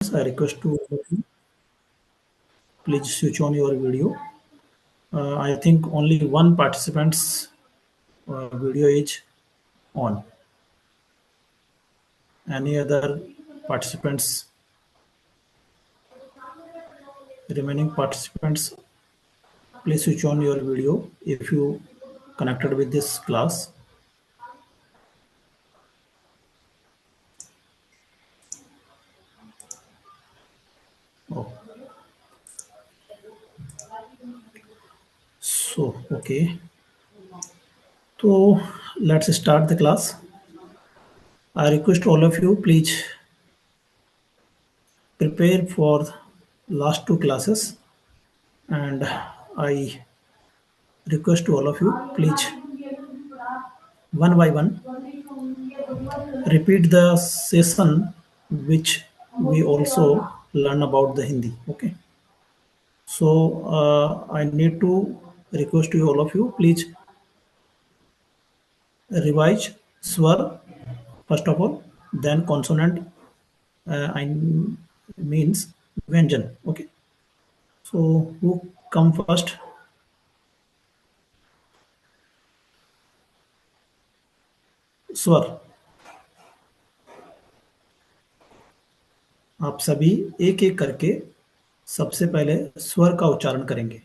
participants, I request to please switch on your video. I think only one participant's video is on. Any other participants, remaining participants, please switch on your video if you connected with this class. Oh. So, okay. So, let's start the class. I request all of you, please prepare for last two classes, and I request to all of you, please one by one repeat the session which we also learn about the Hindi. Okay. So I need to request to all of you, please revise swar first of all, then consonant. I means Vyanjan. Okay. So who come first? स्वर. आप सभी एक एक करके सबसे पहले स्वर का उच्चारण करेंगे.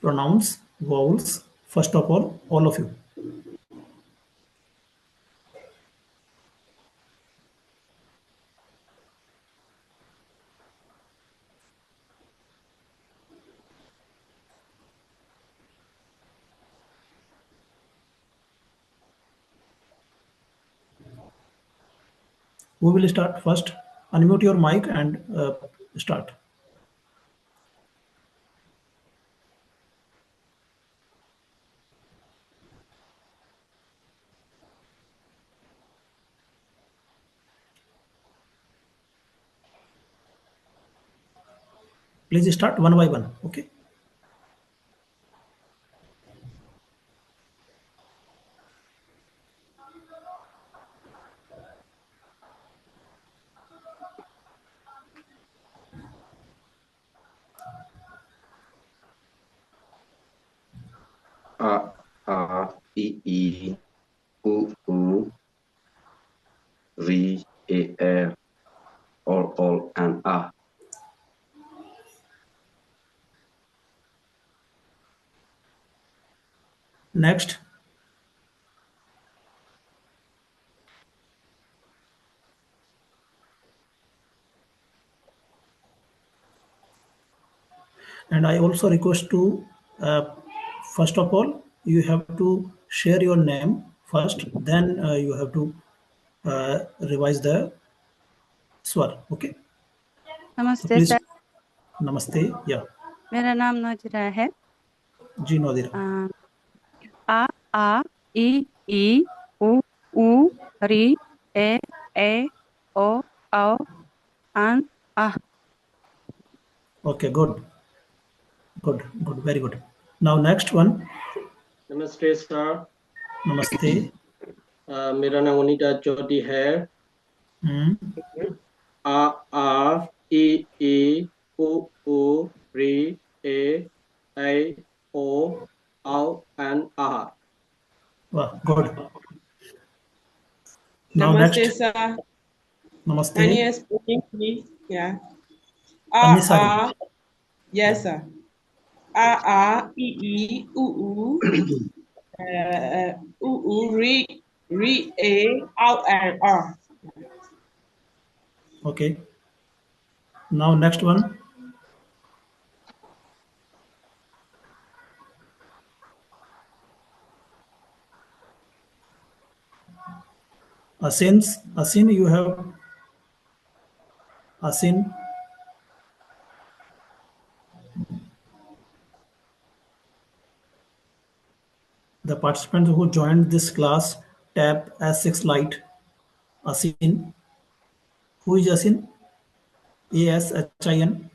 Pronounce vowels first of all of you. Who will start first? Unmute your mic and start. Please start one by one. Okay. A, I, U, Ri, E, all, and A. Next. And I also request to, first of all, you have to share your name first, then you have to revise the swar. Okay. So नमस्ते please. Sir. नमस्ते. Yeah. मेरा नाम नोजरा है. जी नोदिरा. आ ई उ री ए ओ and आ. Okay, good, very good. Now next one. नमस्ते सर. नमस्ते. मेरा नाम अनीता ज्योति है. आ ई उ री ए ओ and uh. Wow, good. Now Namaste, next. sir. Namaste. My name is Puneet, please. Yeah. Annisari. Yes, sir. I, u, re, a, and R. Okay. Now next one. Asin, you have Asin. The participants who joined this class, tap S6 light. Asin. Who is Asin? ASHIN.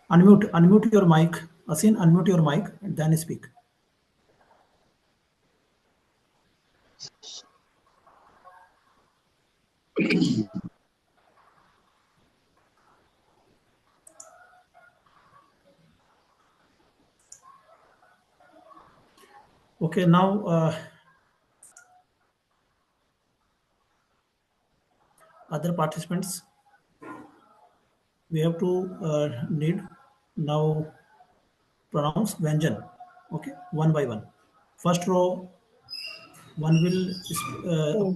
Unmute your mic. Asin, unmute your mic and then speak. Okay, now other participants, we have to need now pronounce Vyanjan. Okay, one by one. First row, one will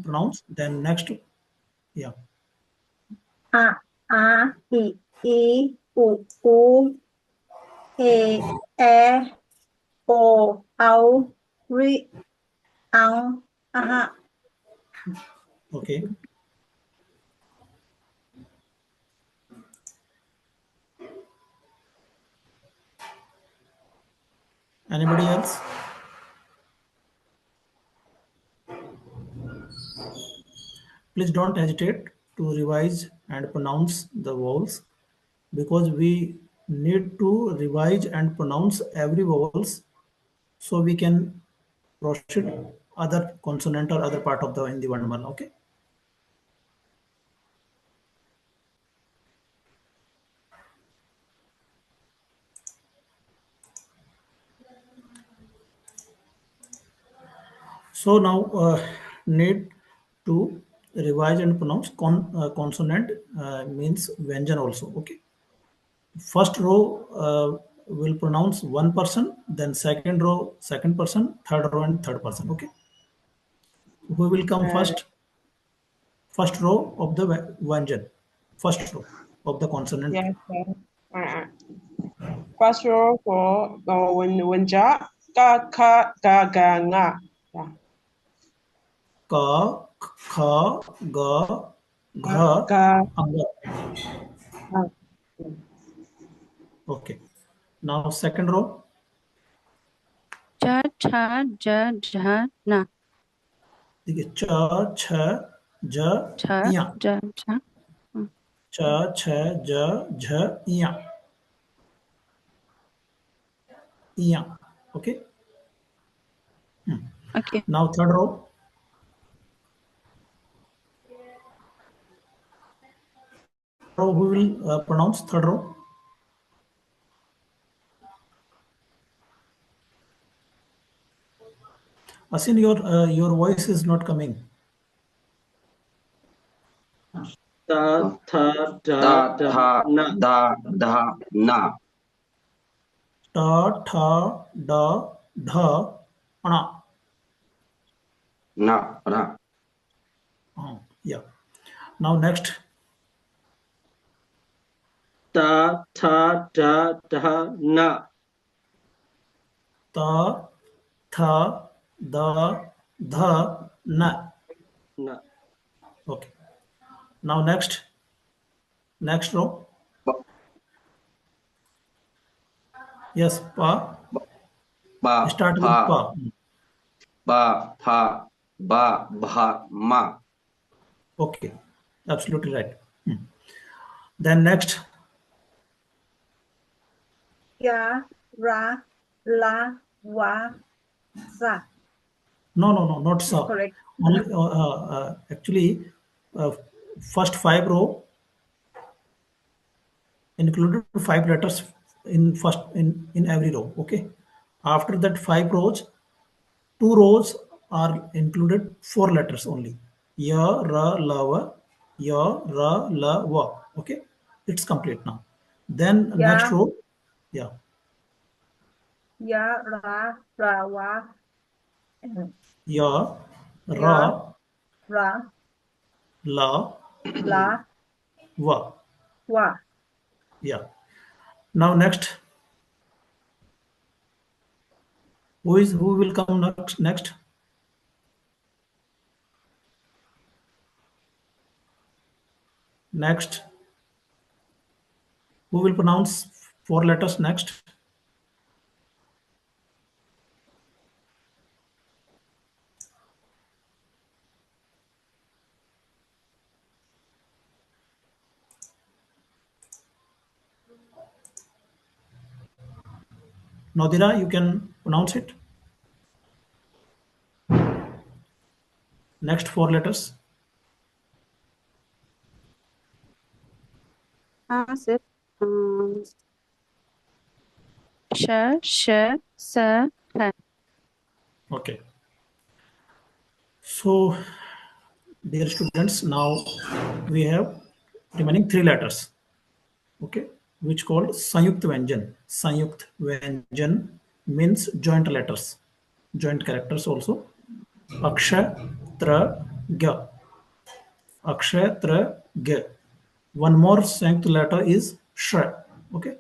pronounce, then next, yeah. A, I, U, E, O, Aha. Okay. Anybody else? Please don't hesitate to revise and pronounce the vowels, because we need to revise and pronounce every vowels so we can proceed other consonant or other part of the in the Varnamal. Okay. So now need to revise and pronounce consonant means Vyanjan also. Okay. First row will pronounce one person, then second row second person, third row and third person. Okay. Who will come first? First row of the Vyanjan. First row of the consonant. Yes, sir. First row for Winja, ka, ga, nga. Yeah. Ka, kha, ga, gha, Ga, anga. nga. Okay. Now second row. Cha, cha, ja, jha, na. देखिए च छ ज Cha, इया, ja, ja. च छ ज झ इया, इया. Okay. Okay. Now third row. Row who will pronounce third row? Asin, your voice is not coming. Ta, tha, da, Da, da, tha, na. da, na. Ta, tha, da, dha, ana. Na. Yeah. Now next. Ta, tha, da, na. Ta, tha, da, dha, na. Na. Okay. Now next. Next row. Ba, Yes, pa. ba, Start with pa, pa. ba, pa, ba, bha, ma. Okay. Absolutely right. Then next. Ya, ra, la, wa, za. No, not sa. Correct. Only, actually, first five row included five letters in every row. Okay. After that five rows, two rows are included four letters only. Ya, ra, la, wa. Ya, ra, la, wa. Okay. It's complete now. Then next Ya, row. Yeah. ya, ra, wa. Ya, Ya, ra, ra, la, la, wa. wa. Yeah. Now next. Who will come next? Next. Who will pronounce four letters next? Nadira, you can pronounce it. Next 4 letters. हाँ sir. श श स ह। Okay. So, dear students, now we have remaining 3 letters. Okay, which called Sanyukt Vyanjan. Sanyukt Vyanjan means joint letters, joint characters also. Aksha, Tra, Gya. Akshay, Tra, Gya. One more Sanyukt letter is Sh. Okay.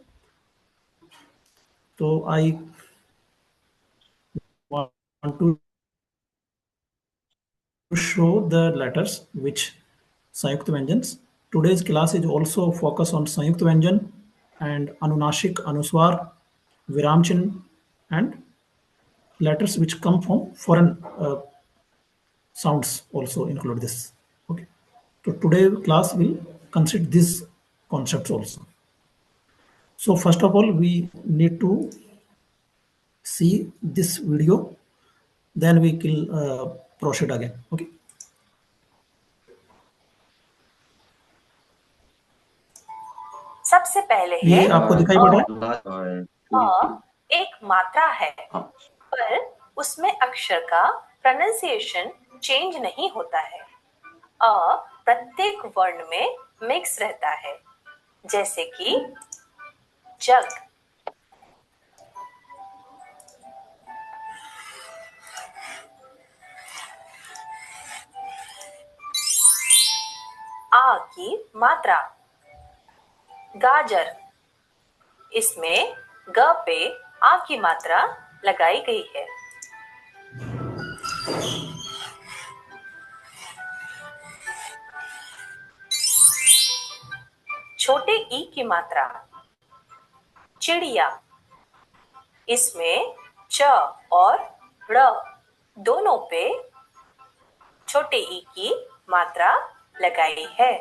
So I want to show the letters which Sanyukt Vyanjans. Today's class is also focus on Sanyukt Vyanjan and Anunashik, Anuswar, Viram Chinn, and letters which come from foreign sounds also include this. Okay. So today class will consider these concepts also. So first of all, we need to see this video, then we will proceed again. Okay. सबसे पहले ये है आपको दिखाई पड़ रहा है? एक मात्रा है, हाँ। पर उसमें अक्षर का प्रोनाउंसिएशन चेंज नहीं होता है। अ प्रत्येक वर्ण में मिक्स रहता है, जैसे कि जग, आ की मात्रा, गाजर, इसमें ग पे आ की मात्रा लगाई गई है। छोटे ई की मात्रा, चिड़िया, इसमें च और ड़ दोनों पे छोटे ई की मात्रा लगाई है।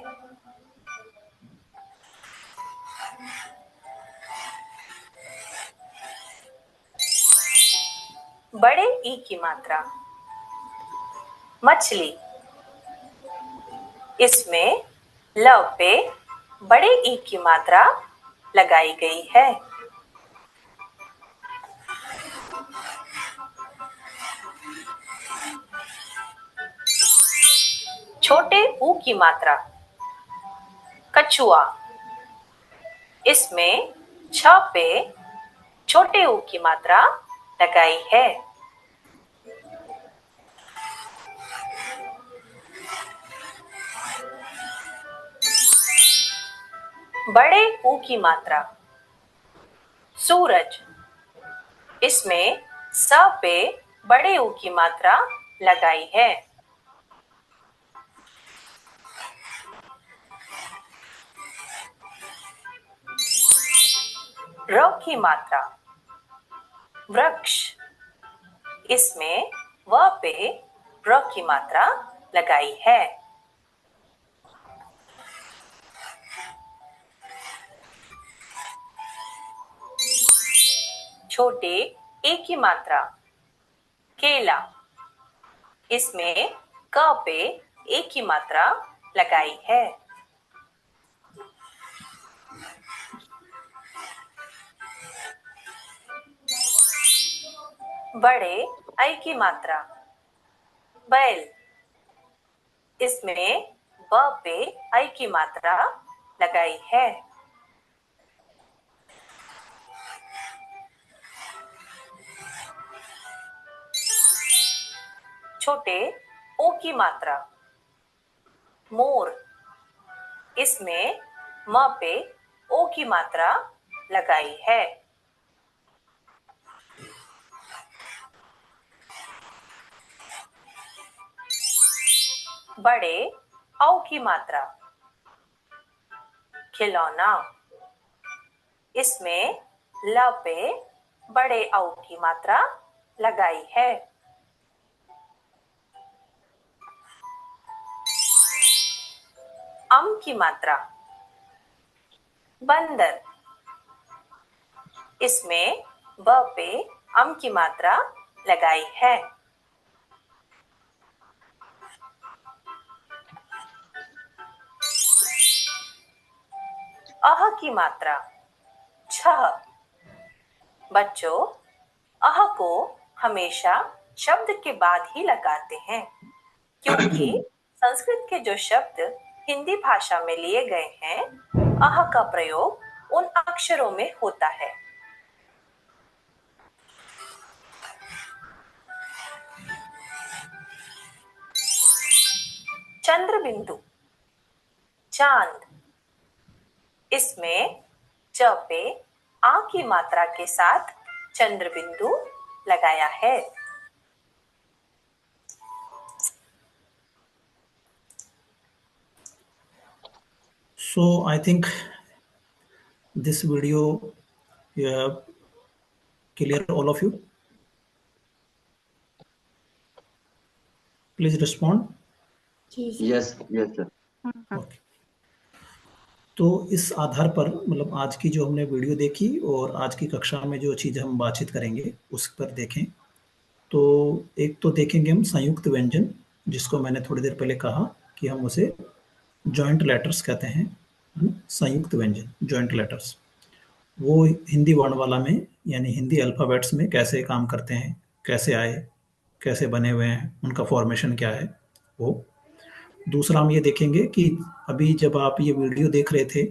बड़े ई की मात्रा, मछली, इसमें ल पे बड़े ई की मात्रा लगाई गई है। छोटे ऊ की मात्रा, कछुआ, इसमें छ पे छोटे ऊ की मात्रा लगाई है। बड़े ऊ की मात्रा, सूरज, इसमें स पे बड़े ऊ की मात्रा लगाई है। र की मात्रा, वृक्ष, इसमें व पे र की मात्रा लगाई है। छोटे ए की मात्रा, केला, इसमें क पे ए की मात्रा लगाई है। बड़े आई की मात्रा, बैल, इसमें ब पे आई की मात्रा लगाई है। छोटे ओ की मात्रा, मोर, इसमें म पे ओ की मात्रा लगाई है। बड़े औ की मात्रा, खिलौना, इसमें ल पे बड़े औ की मात्रा लगाई है। अम की मात्रा, बंदर, इसमें ब पे अम की मात्रा लगाई है। अह की मात्रा छह। बच्चों, अह को हमेशा शब्द के बाद ही लगाते हैं, क्योंकि संस्कृत के जो शब्द हिंदी भाषा में लिए गए हैं, अह का प्रयोग उन अक्षरों में होता है। चंद्र बिंदु, चांद। इसमें च पे आ की मात्रा के साथ चंद्र बिंदु लगाया है। So I think this video clear all of you. Please respond. Yes, sir. Okay. तो इस आधार पर मतलब आज की जो हमने वीडियो देखी और आज की कक्षा में जो चीज़ें हम बातचीत करेंगे उस पर देखें। तो एक तो देखेंगे हम संयुक्त व्यंजन, जिसको मैंने थोड़ी देर पहले कहा कि हम उसे जॉइंट लेटर्स कहते हैं। संयुक्त व्यंजन, जॉइंट लेटर्स, वो हिंदी वर्णमाला में यानी हिंदी अल्फ़ाबेट्स में कैसे काम करते हैं, कैसे आए, कैसे बने हुए हैं, उनका फॉर्मेशन क्या है वो। दूसरा हम ये देखेंगे कि अभी जब आप ये वीडियो देख रहे थे,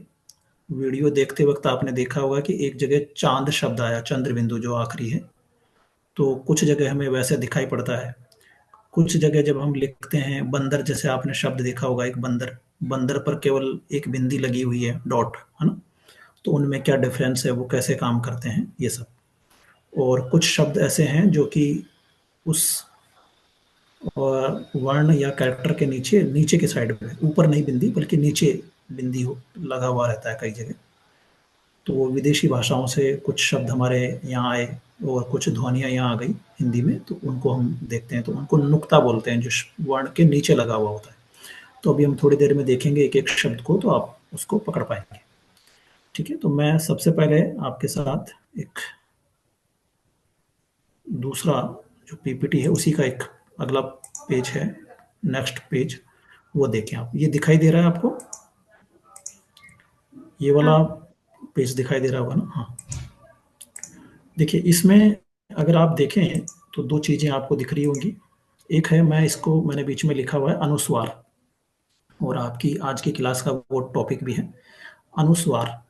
वीडियो देखते वक्त आपने देखा होगा कि एक जगह चांद शब्द आया, चंद्र बिंदु जो आखिरी है। तो कुछ जगह हमें वैसे दिखाई पड़ता है, कुछ जगह जब हम लिखते हैं बंदर, जैसे आपने शब्द देखा होगा एक बंदर, बंदर पर केवल एक बिंदी लगी हुई है, डॉट, है ना। तो उनमें क्या डिफरेंस है, वो कैसे काम करते हैं, ये सब। और कुछ शब्द ऐसे हैं जो कि उस वर्ण या कैरेक्टर के नीचे नीचे के साइड पे, ऊपर नहीं बिंदी बल्कि नीचे बिंदी लगा हुआ रहता है कई जगह। तो विदेशी भाषाओं से कुछ शब्द हमारे यहाँ आए और कुछ ध्वनियाँ यहाँ आ गई हिंदी में, तो उनको हम देखते हैं। तो उनको नुक्ता बोलते हैं, जो वर्ण के नीचे लगा हुआ होता है। तो अभी हम थोड़ी देर में देखेंगे एक एक शब्द को, तो आप उसको पकड़ पाएंगे। ठीक है, तो मैं सबसे पहले आपके साथ एक दूसरा जो पीपीटी है उसी का एक अगला पेज है, नेक्स्ट पेज, वो देखें आप। ये दिखाई दे रहा है आपको, ये वाला पेज दिखाई दे रहा होगा ना। हाँ, देखिए इसमें अगर आप देखें तो दो चीजें आपको दिख रही होंगी। एक है, मैंने बीच में लिखा हुआ है अनुस्वार, और आपकी आज की क्लास का वो टॉपिक भी है अनुस्वार,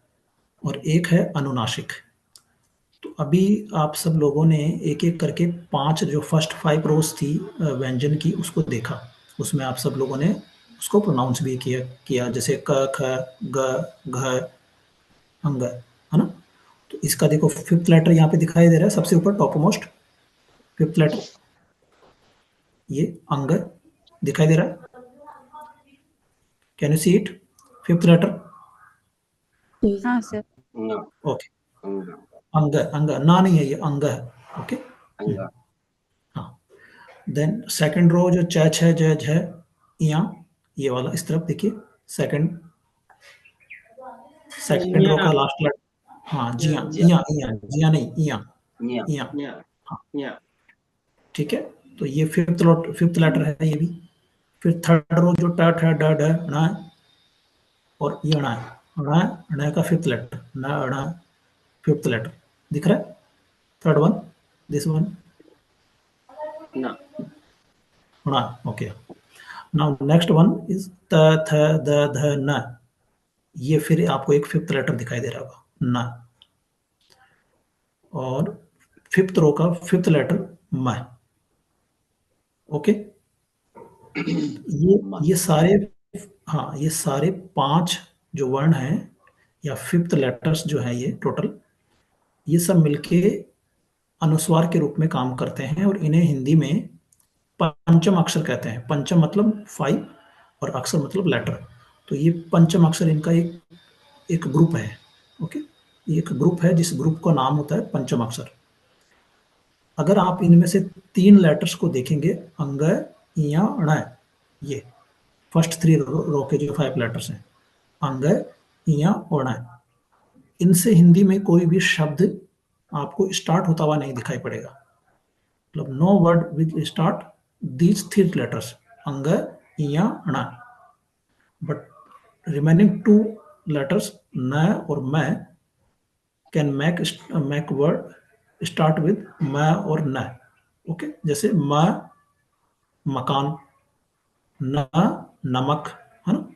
और एक है अनुनासिक। तो अभी आप सब लोगों ने एक एक करके 5 जो फर्स्ट 5 रोज थी व्यंजन की, उसको देखा। उसमें आप सब लोगों ने उसको प्रोनाउंस भी किया जैसे क, ख, ग, घ, अंग, है ना। तो इसका देखो 5th लेटर यहाँ पे दिखाई दे रहा है, सबसे ऊपर टॉप मोस्ट 5th लेटर, ये अंग दिखाई दे रहा है। Can you see it? 5th letter. हाँ सर। No. Okay, Anga. अंग, अंग ना नहीं है, ये अंग है। Okay, Anga. हाँ। देन सेकंड रो जो च, छ, ज, झ, इया, ये वाला इस तरफ देखिए, सेकंड रो का लास्ट लेटर, हाँ, जिया, इया, इया, जिया नहीं, इया, Nya. इया, न्या, हाँ, न्या, ठीक है। तो ये 5th लेटर है ये भी। फिर थर्ड रो जो ट, ठ, ड, ढ, ण, और ये ण है, ण का 5th लेटर, न, ण, 5th लेटर दिख रहा है। थर्ड वन, दिस वन, ना, ण, okay. Now next one is त, थ, द, ध, न। ये फिर आपको एक 5th लेटर दिखाई दे रहा होगा, न। और 5th रो का 5th लेटर म। ओके, ये सारे, हाँ, ये सारे 5 जो वर्ण हैं या 5th लेटर्स जो हैं, ये टोटल, ये सब मिलके अनुस्वार के रूप में काम करते हैं, और इन्हें हिंदी में पंचम अक्षर कहते हैं। पंचम मतलब 5 और अक्षर मतलब लेटर। तो ये पंचम अक्षर इनका एक ग्रुप है। ओके, ये एक ग्रुप है जिस ग्रुप का नाम होता है पंचम अक्षर। अगर आप इनमें से 3 लेटर्स को देखेंगे, अंग, इया, ण, ये फर्स्ट 3 रो के जो 5 लेटर्स हैं, अंग, इया और ण, इनसे हिंदी में कोई भी शब्द आपको स्टार्ट होता हुआ नहीं दिखाई पड़ेगा। मतलब no word will start these 3 letters, अंग, इया, ण। बट रिमेनिंग 2 letters न और मैं can make word start with मैं और न. Okay, जैसे म मकान, न नमक, है ना.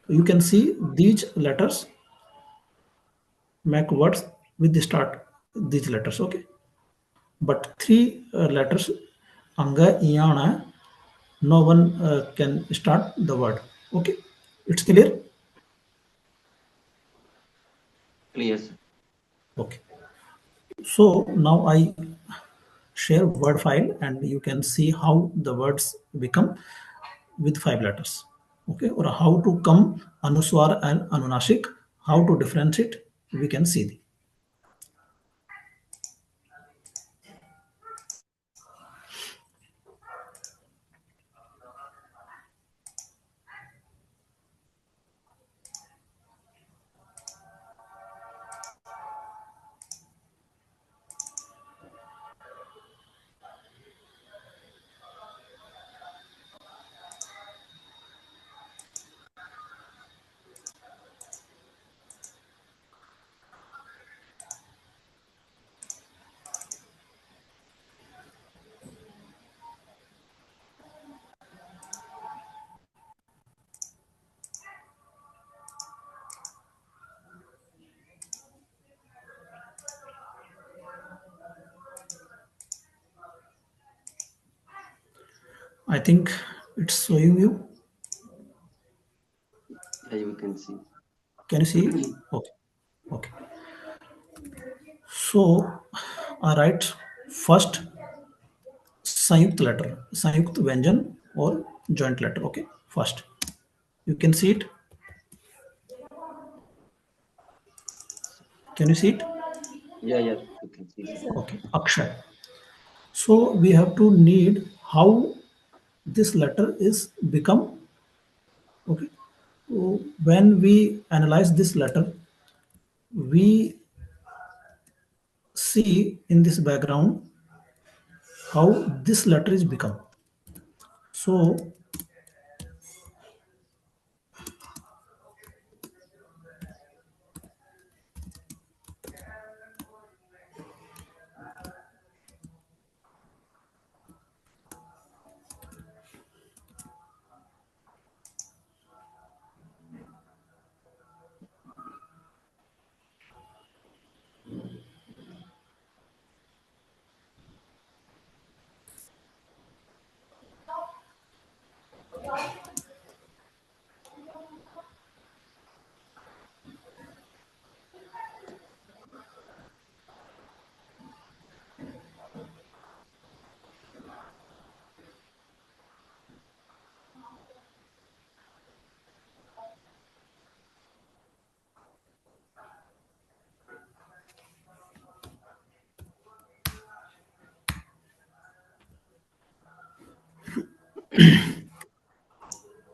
You can see these letters make words with the start these letters. Okay, but three letters anga iyana, no one can start the word. Okay, it's clear. Clear, sir. Okay, so now I share word file and you can see how the words become with 5 letters. Okay, or how to come anuswar and anunashik, how to differentiate, we can see. I think it's showing you. Yeah, you can see. Can you see? Okay. Okay. So I write first संयुक्त letter, संयुक्त व्यंजन or joint letter. Okay, first you can see it. Can you see it? Yeah, you can see, sir. Okay, Akshay. So we have to need how this letter is become. Okay, so when we analyze this letter, we see in this background how this letter is become. So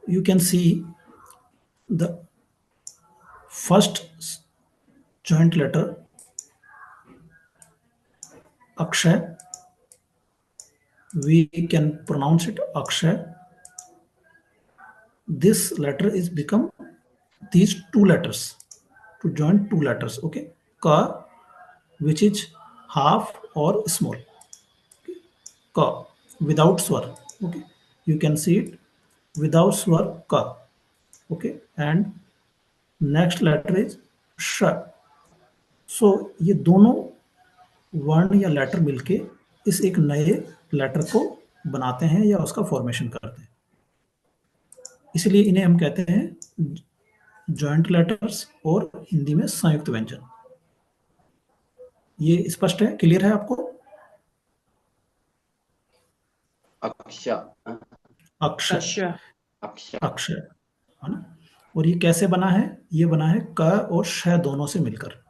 you can see the first joint letter Akshay, we can pronounce it Akshay. This letter is become these two letters, to join two letters. Okay, ka, which is half or small, ka without swar. Okay, you can see it without swar, ka. Okay, and next letter is sh. So ये दोनों वर्ण या letter मिलके इस एक नए letter को बनाते हैं या उसका फॉर्मेशन करते हैं, इसलिए इन्हें हम कहते हैं जॉइंट लेटर्स और हिंदी में संयुक्त व्यंजन. ये स्पष्ट है, क्लियर है आपको? अक्षय, अक्षय, Aksha. अक्षय, अक्षय, है ना. और ये कैसे बना है? ये बना है क और श दोनों से मिलकर.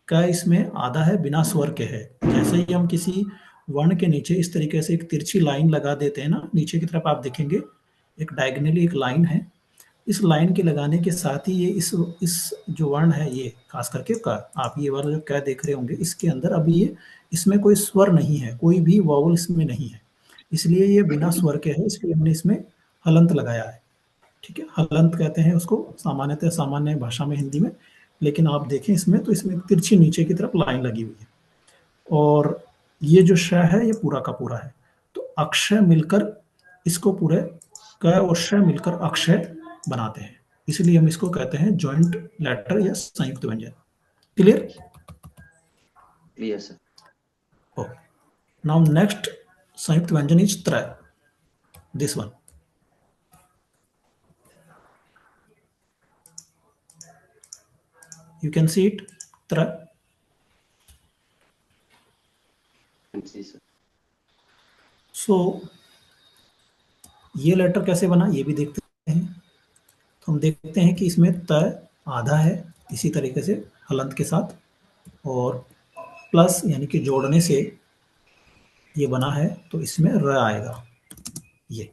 क इसमें आधा है, बिना स्वर के है. जैसे ही हम किसी वर्ण के नीचे इस तरीके से एक तिरछी लाइन लगा देते हैं ना, नीचे की तरफ आप देखेंगे एक डायगोनली एक लाइन है. इस लाइन के लगाने के साथ ही ये इस जो वर्ण है, ये खास करके क, आप ये वाला जो क देख रहे होंगे, इसके अंदर अभी ये इसमें कोई स्वर नहीं है, कोई भी वॉवल इसमें नहीं है, इसलिए ये बिना स्वर के है, इसलिए हमने इसमें हलंत लगाया है. ठीक है, हलंत कहते हैं उसको सामान्यतः, सामान्य भाषा में हिंदी में, लेकिन आप देखें इसमें तो इसमें तिरछी नीचे की तरफ लाइन लगी हुई है, और ये जो श है ये पूरा का पूरा है, तो अक्षय मिलकर इसको पूरे क और श मिलकर अक्षय बनाते हैं, इसलिए हम इसको कहते हैं जॉइंट लेटर या संयुक्त व्यंजन। Clear? Clear, sir. Okay, now next संयुक्त व्यंजन इज त्रय, this one. You can see it, त्रय। Can see, sir. सो ये लेटर कैसे बना ये भी देखते हैं। तो हम देखते हैं कि इसमें त आधा है इसी तरीके से हलंत के साथ, और प्लस यानी कि जोड़ने से ये बना है, तो इसमें र आएगा। ये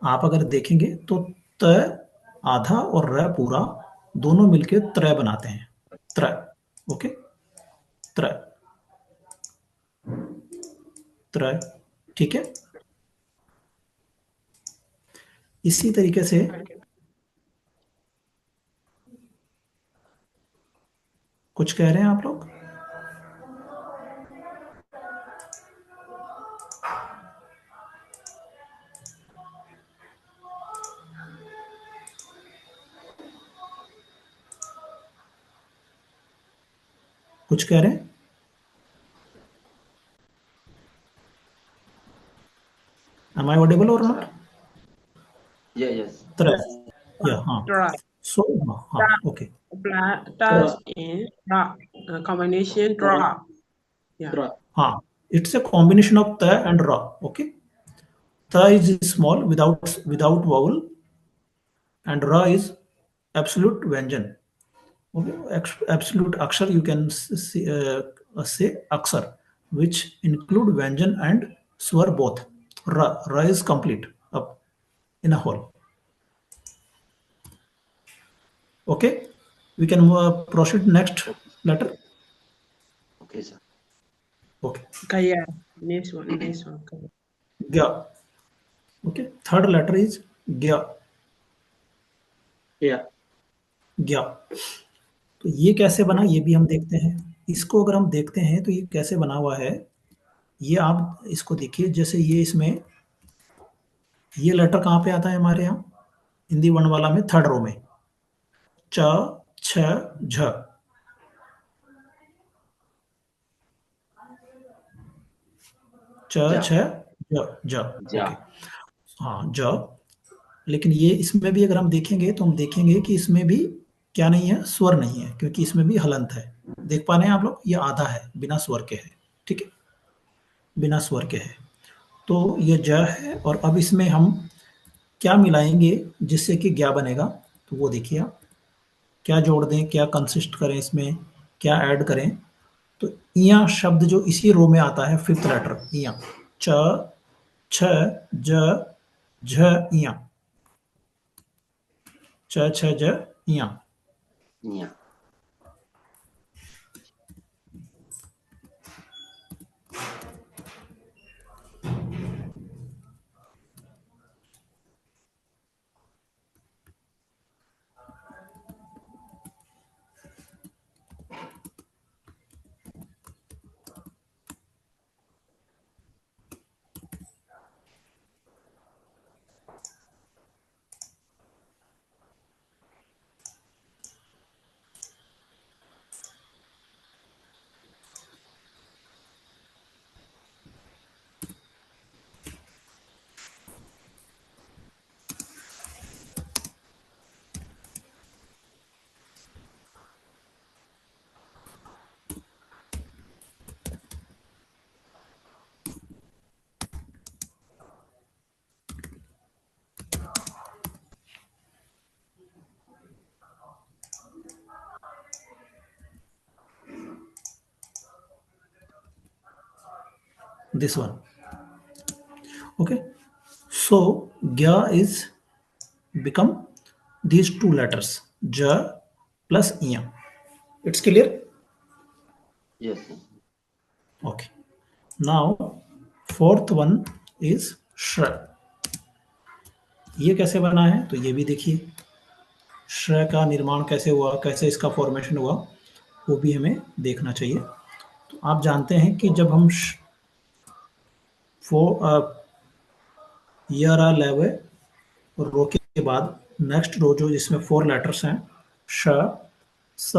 आप अगर देखेंगे तो त आधा और र पूरा दोनों मिलके त्रय बनाते हैं, त्रय। ओके, त्रय, त्रय, ठीक है। इसी तरीके से कुछ कह रहे हैं आप लोग? कुछ कह रहे हैं? Am I audible or not? Yeah, yes. त्रय, या हाँ। Tra. सो हाँ, okay. Plus in ra. Combination draw. Yeah. Draw. हाँ, it's a combination of ta and ra. Okay, ta is small without vowel, and ra is absolute vyanjan. Okay, absolute akshar, you can say aksar, which include vyanjan and swar both. Ra is complete up in a whole. Okay, we can proceed next letter. Okay, sir. Okay, Kaya. Next one. Next one. Kaya. gya. Okay, third letter is gya. Yeah. गया। तो ये कैसे बना ये भी हम देखते हैं। इसको अगर हम देखते हैं तो ये कैसे बना हुआ है, ये आप इसको देखिए। जैसे ये इसमें ये लेटर कहाँ पे आता है हमारे यहाँ हिंदी वर्णमाला में, थर्ड रो में, च छ झ। च छ ज ज। Ja. ओके, हाँ ज। लेकिन ये इसमें भी अगर हम देखेंगे तो हम देखेंगे कि इसमें भी क्या नहीं है, स्वर नहीं है, क्योंकि इसमें भी हलंत है। देख पा रहे हैं आप लोग, ये आधा है, बिना स्वर के है। ठीक है, बिना स्वर के है, तो ये ज है। और अब इसमें हम क्या मिलाएंगे जिससे कि ज्ञा बनेगा, तो वो देखिए आप क्या जोड़ दें, क्या कंसिस्ट करें, इसमें क्या ऐड करें। तो इया शब्द जो इसी रो में आता है, फिफ्थ लेटर इया, च छ ज झ इया, च छ ज इया। Yeah. This one. Okay, so gya is become these two letters, j plus iya. It's clear? Yes, sir. Okay, now fourth one is shra. ये कैसे बना है तो ये भी देखिए, श का निर्माण कैसे हुआ, कैसे इसका फॉर्मेशन हुआ, वो भी हमें देखना चाहिए। तो आप जानते हैं कि जब हम यर आ लेवे रो के बाद नेक्स्ट रो जो जिसमें 4 लेटर्स हैं, श, स,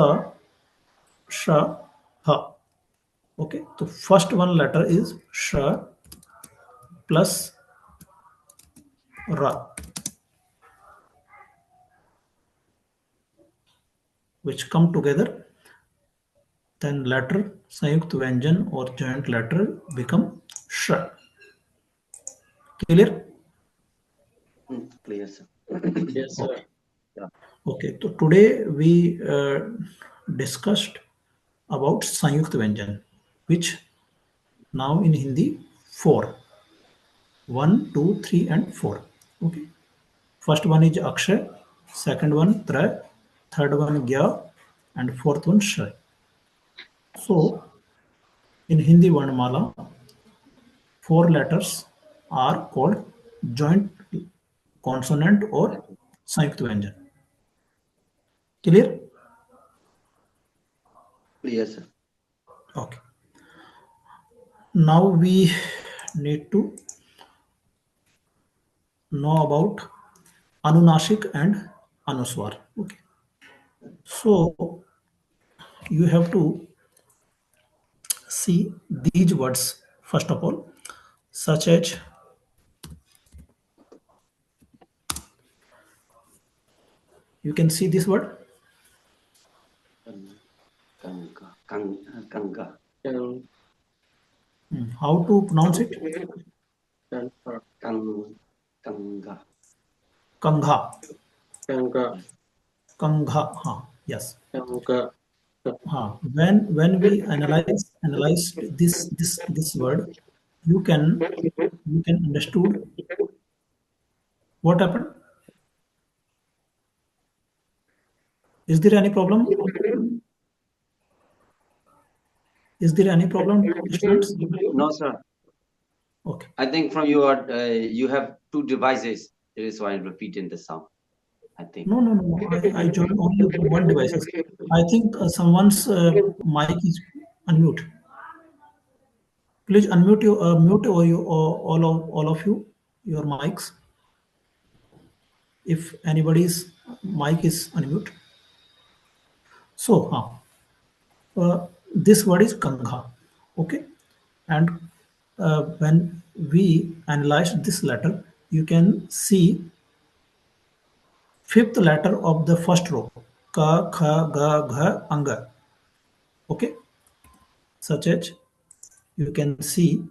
श, ह। ओके, तो फर्स्ट वन लेटर इज श प्लस र, which come together, then letter संयुक्त व्यंजन और joint letter become sh. Clear? Clear, sir. Yes, sir. Okay, so today we discussed about संयुक्त व्यंजन, which now in Hindi 4, 1, 2, 3 and 4. Okay, first one is akshay, second one tra, third one gya and fourth one sh. So in Hindi Varnamala, 4 letters are called joint consonant or संयुक्त व्यंजन. Clear? Clear, sir. Okay. Now we need to know about Anunashik and Anuswar. Okay. So you have to see these words first of all, such as you can see this word Kanga. Kanga. how to pronounce it. Kanga. Kangha. Kanga. Kangha. Yes. Kanga. When we analyze this word, you can understood what happened. Is there any problem? Is there any problem, students? No, sir. Okay. I think from your you have 2 devices. That is why I'm repeating the sound. I think. No. I joined only one device. I think someone's mic is unmute. Please unmute your mute all of you your mics. If anybody's mic is unmute. So this word is kangha. Okay, and when we analyze this letter, you can see 5th letter of the first row, ka, kha, ga, gha, anga. Okay, such as you can see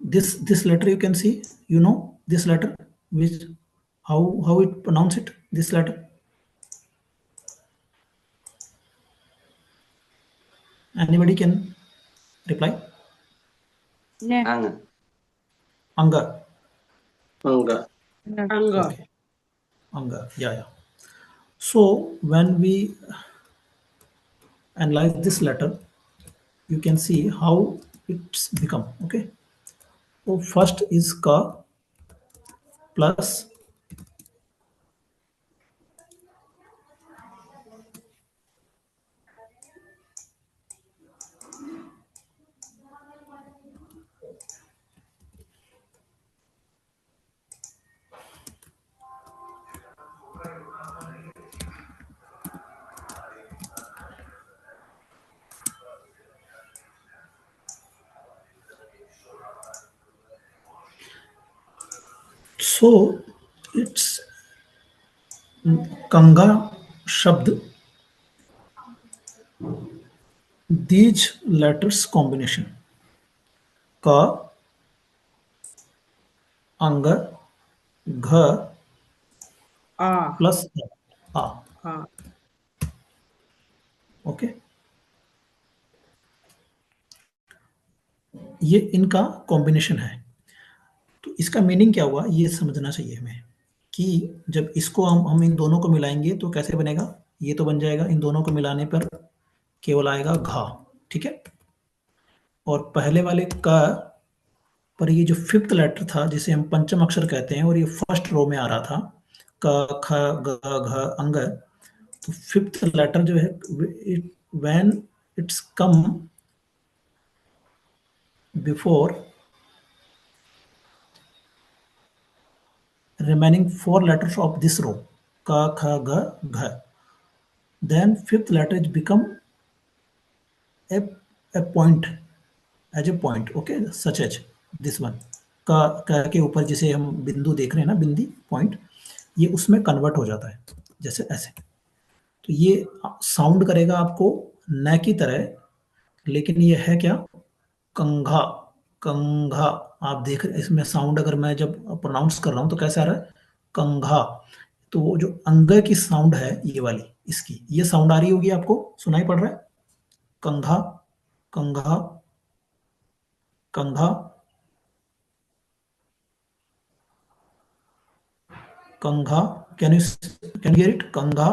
this letter. You can see, you know, this letter, which how it pronounce it, this letter. Anybody can reply. Ne. Anga. Anga. Anga. Anga. Okay. Anga. Yeah. So when we analyze this letter, you can see how it's become. Okay. So first is ka plus so it's Kanga Shabd. These letters combination ka, anga, gha Ah. plus a. Ah. Okay. ये इनका combination है। तो इसका meaning क्या हुआ ये समझना चाहिए हमें कि जब इसको हम इन दोनों को मिलाएंगे तो कैसे बनेगा। ये तो बन जाएगा, इन दोनों को मिलाने पर केवल आएगा घा, ठीक है। और पहले वाले का पर ये जो फिफ्थ लेटर था जिसे हम पंचम अक्षर कहते हैं और ये फर्स्ट रो में आ रहा था, क ख ग घ अंग, तो फिफ्थ लेटर जो है when it's come before remaining four letters of this row, ka kha ga gha, then fifth letter is become a point, as a point, okay, such as this one, का के ऊपर जिसे हम बिंदु देख रहे हैं ना, बिंदी पॉइंट, ये उसमें कन्वर्ट हो जाता है जैसे ऐसे। तो ये साउंड करेगा आपको न की तरह, लेकिन ये है क्या, कंघा, कंघा। आप देख रहे इसमें साउंड, अगर मैं जब प्रोनाउंस कर रहा हूं तो कैसे आ रहा है, कंघा। तो वो जो अंग की साउंड है ये वाली, इसकी ये साउंड आ रही होगी आपको, सुनाई पड़ रहा है, कंघा, कंघा, कंघा, कंघा। कैन यू हियर इट, कंघा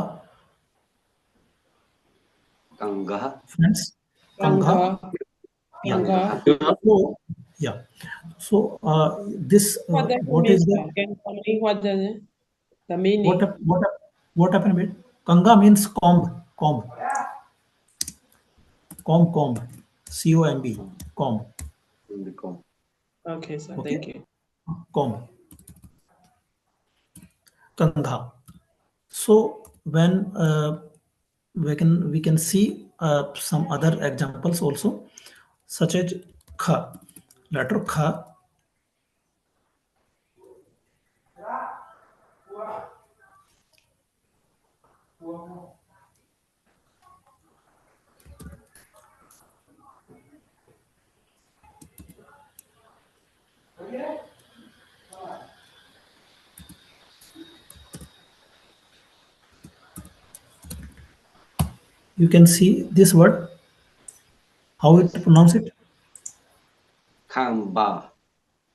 Kanga. फ्रेंड्स, कंघा। Kanga. So yeah, so this What does it what is mean, the sir? Can you tell me what does it, the meaning? what happened with kanga means comb, comb, comb, comb, comb, comb, Become. Okay, sir. Okay. Thank you. comb, kanga. So when we can see some other examples also, such as kha, letter kha. You can see this word, how it pronounce it, Kamba.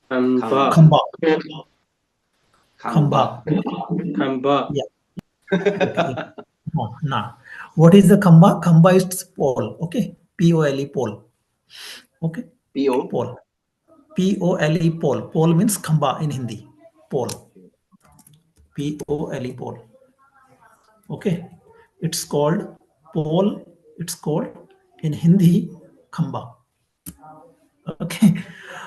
Khamba. khamba, Kamba. khamba. Khamba. Yeah. Okay. No, nah. What is the khamba? Khamba is pole. Okay. Pole, pole. Okay. P.O. Pole. Pole, pole. Pole means khamba in Hindi. Pole. Pole, pole. Okay. It's called pole. It's called in Hindi khamba. Okay.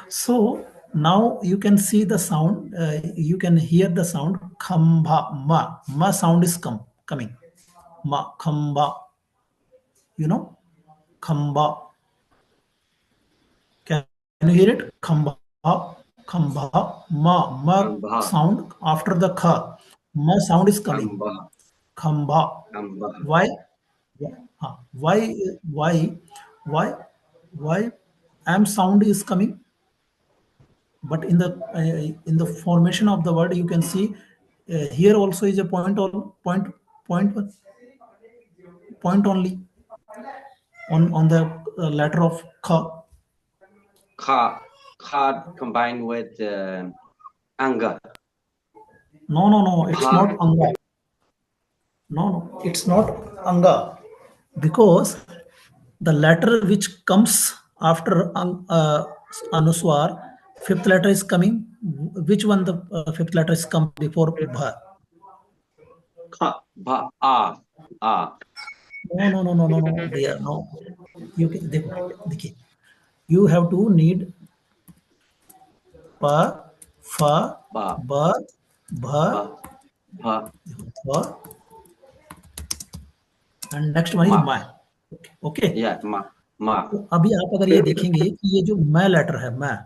So now you can see the sound. You can hear the sound khamba. Ma sound is coming. Ma khamba. You know, khamba. Can you hear it? Khamba, khamba, ma Khamba. sound after the kha. Ma sound is coming. Kamba. Khamba. Kamba. Why? Why? Why? Why? Why? Am sound is coming. But in the formation of the word, you can see here also is a point or point only on the letter of kha. Kha. Kha combined with Anga. No, it's not anga. No, it's not anga, because the letter which comes after anuswar, fifth letter is coming. Which one the fifth letter is come before bha? Kha. Ba. Ah. Ah. No, dear, no. You can, देखिए, you have to need pa, fa, Ba. ba, bha, Ba. tha, and next one is Ma. ma. Okay. Yeah. Ma. Ma. तो अभी आप अगर ये देखेंगे कि ये जो मैं लेटर है, मैं,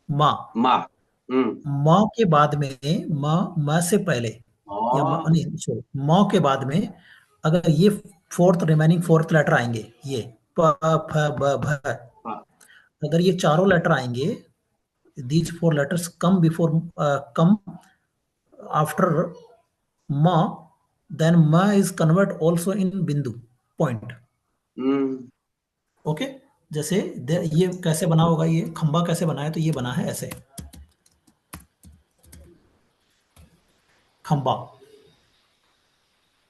माँ, Ma. माँ के बाद में, माँ से पहले, या Oh. नहीं सॉरी, माँ के बाद में अगर ये रिमेनिंग फोर्थ लेटर आएंगे, ये प फ ब भ, Ah. अगर ये चारों लेटर आएंगे, these four letters come before come after माँ, then ma is convert also in bindu, point. Mm. Okay, जैसे ये कैसे बना होगा, ये खंबा कैसे बना है, तो ये बना है ऐसे, खंबा।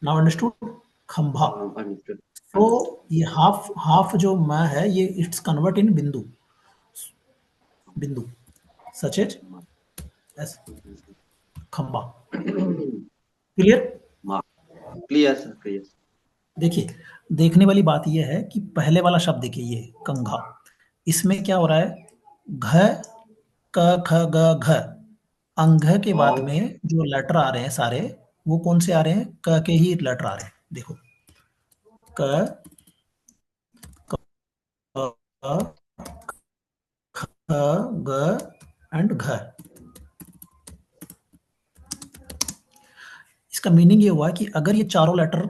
नाउ अंडरस्टूड, खंबा। Understood. तो ये हाफ जो म है, ये इट्स कन्वर्ट इन बिंदु, बिंदु सच एज खंबा। क्लियर? Clear, sir. Clear. देखिए, देखने वाली बात यह है कि पहले वाला शब्द देखिए, ये कंघा, इसमें क्या हो रहा है, घ क ख ग घ, अंघ के बाद में जो लेटर आ रहे हैं सारे, वो कौन से आ रहे हैं, क के ही लेटर आ रहे हैं। देखो, क ख ग एंड घ। इसका मीनिंग ये हुआ कि अगर ये चारों लेटर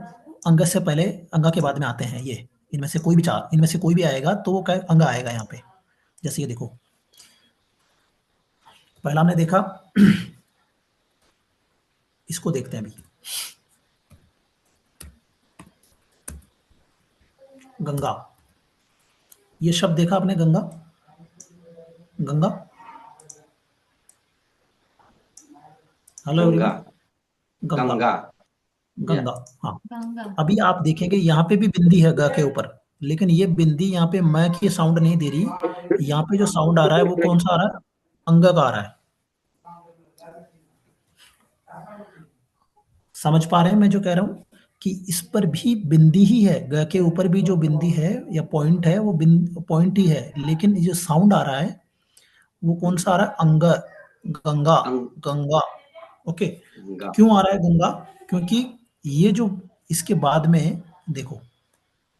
अंग से पहले, अंगा के बाद में आते हैं, ये इनमें से कोई भी चार, इनमें से कोई भी आएगा तो वो क्या अंग आएगा यहाँ पे। जैसे ये देखो, पहला हमने देखा, इसको देखते हैं अभी, गंगा। ये शब्द देखा आपने, गंगा, गंगा। हेलो गंगा, गंगा, गंगा, गंगा, हाँ। अभी आप देखेंगे यहाँ पे भी बिंदी है ग के ऊपर, लेकिन ये बिंदी यहाँ पे मैं की साउंड नहीं दे रही। यहाँ पे जो साउंड आ रहा है वो कौन सा आ रहा है, अंग का आ रहा है। समझ पा रहे हैं मैं जो कह रहा हूँ, कि इस पर भी बिंदी ही है, ग के ऊपर भी जो बिंदी है या पॉइंट है, वो पॉइंट ही है, लेकिन जो साउंड आ रहा है वो कौन सा आ रहा है, अंग, गंगा, गंगा। ओके, गंगा। क्यों आ रहा है गंगा, क्योंकि ये जो इसके बाद में देखो,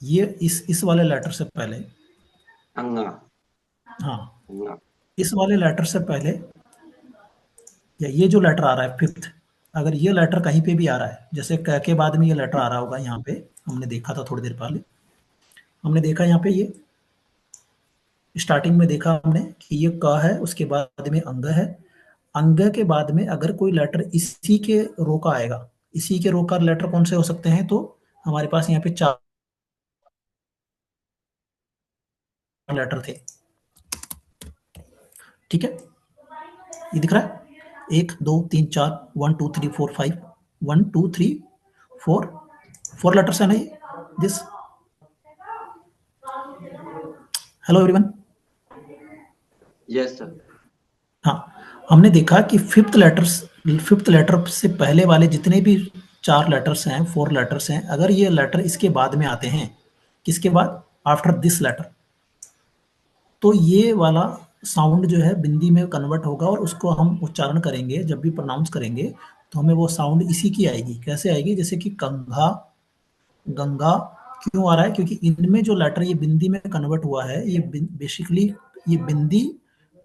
ये इस वाले लेटर से पहले, अंगा, हाँ, अंगा। इस वाले लेटर से पहले, या ये जो लेटर आ रहा है फिफ्थ, अगर ये लेटर कहीं पे भी आ रहा है, जैसे क के बाद में ये लेटर आ रहा होगा, यहाँ पे हमने देखा था थोड़ी देर पहले, हमने देखा यहाँ पे ये स्टार्टिंग में देखा हमने कि ये क है, उसके बाद में अंग है, अंग के बाद में अगर कोई लेटर इसी के रो का आएगा, इसी के रो का लेटर कौन से हो सकते हैं, तो हमारे पास यहाँ पे चार लेटर थे। ठीक है, ये दिख रहा है, 1 2 3 4, 1 2 3 4 5, 1 2 3 4 लेटर्स है ना ये, this. Hello everyone. Yes, sir. हाँ, हमने देखा कि फिफ्थ लेटर से पहले वाले जितने भी 4 लेटर्स हैं, 4 लेटर्स हैं, अगर ये लेटर इसके बाद में आते हैं, किसके बाद, आफ्टर दिस लेटर, तो ये वाला साउंड जो है बिंदी में कन्वर्ट होगा, और उसको हम उच्चारण करेंगे, जब भी प्रोनाउंस करेंगे तो हमें वो साउंड इसी की आएगी। कैसे आएगी, जैसे कि कंघा, गंगा। क्यों आ रहा है, क्योंकि इनमें जो लेटर ये बिंदी में कन्वर्ट हुआ है, ये बेसिकली ये बिंदी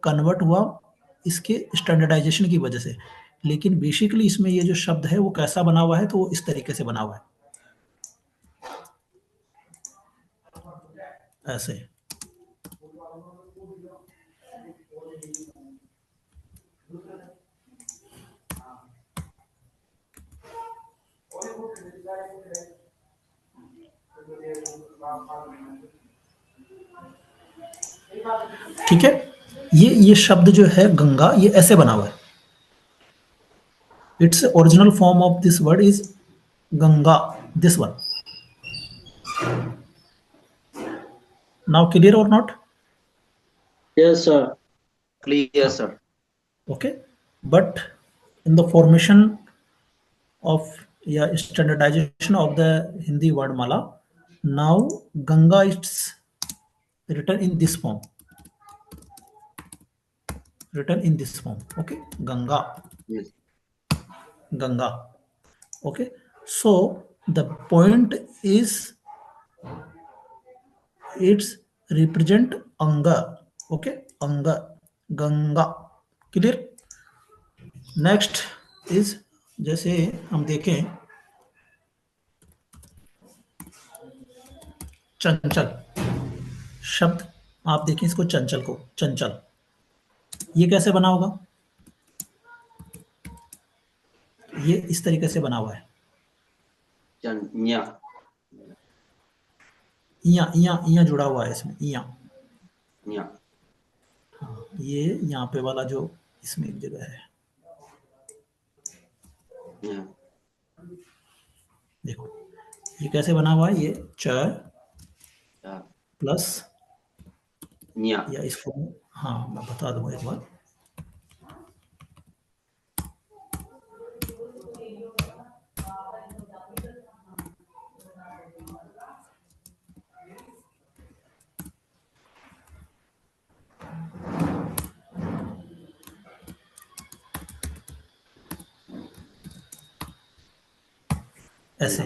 कन्वर्ट हुआ इसके स्टैंडर्डाइजेशन की वजह से, लेकिन बेसिकली इसमें ये जो शब्द है वो कैसा बना हुआ है, तो वो इस तरीके से बना हुआ है, ऐसे। ठीक है, ये शब्द जो है गंगा, ये ऐसे बना हुआ है। Its original form of this word is Ganga, this one. Now clear और not? Yes, sir. Clear, sir. Okay, but in the formation of standardization of the Hindi word mala, now Ganga is written in this form, okay, Ganga, Yes. Ganga. Okay, so the point is it's represent anga, okay, anga, Ganga. Clear? Next is, जैसे हम देखें चंचल शब्द, आप देखें इसको, चंचल को, चंचल, ये कैसे बना होगा, ये इस तरीके से बना हुआ है, Nya. इया इया इया जुड़ा हुआ है इसमें, इया, न्या, हाँ, ये यहाँ पे वाला जो इसमें एक जगह है, न्या, देखो ये कैसे बना हुआ है, ये च या, प्लस, न्या, या इसको हाँ मैं बता दूंगा एक बार, ऐसे,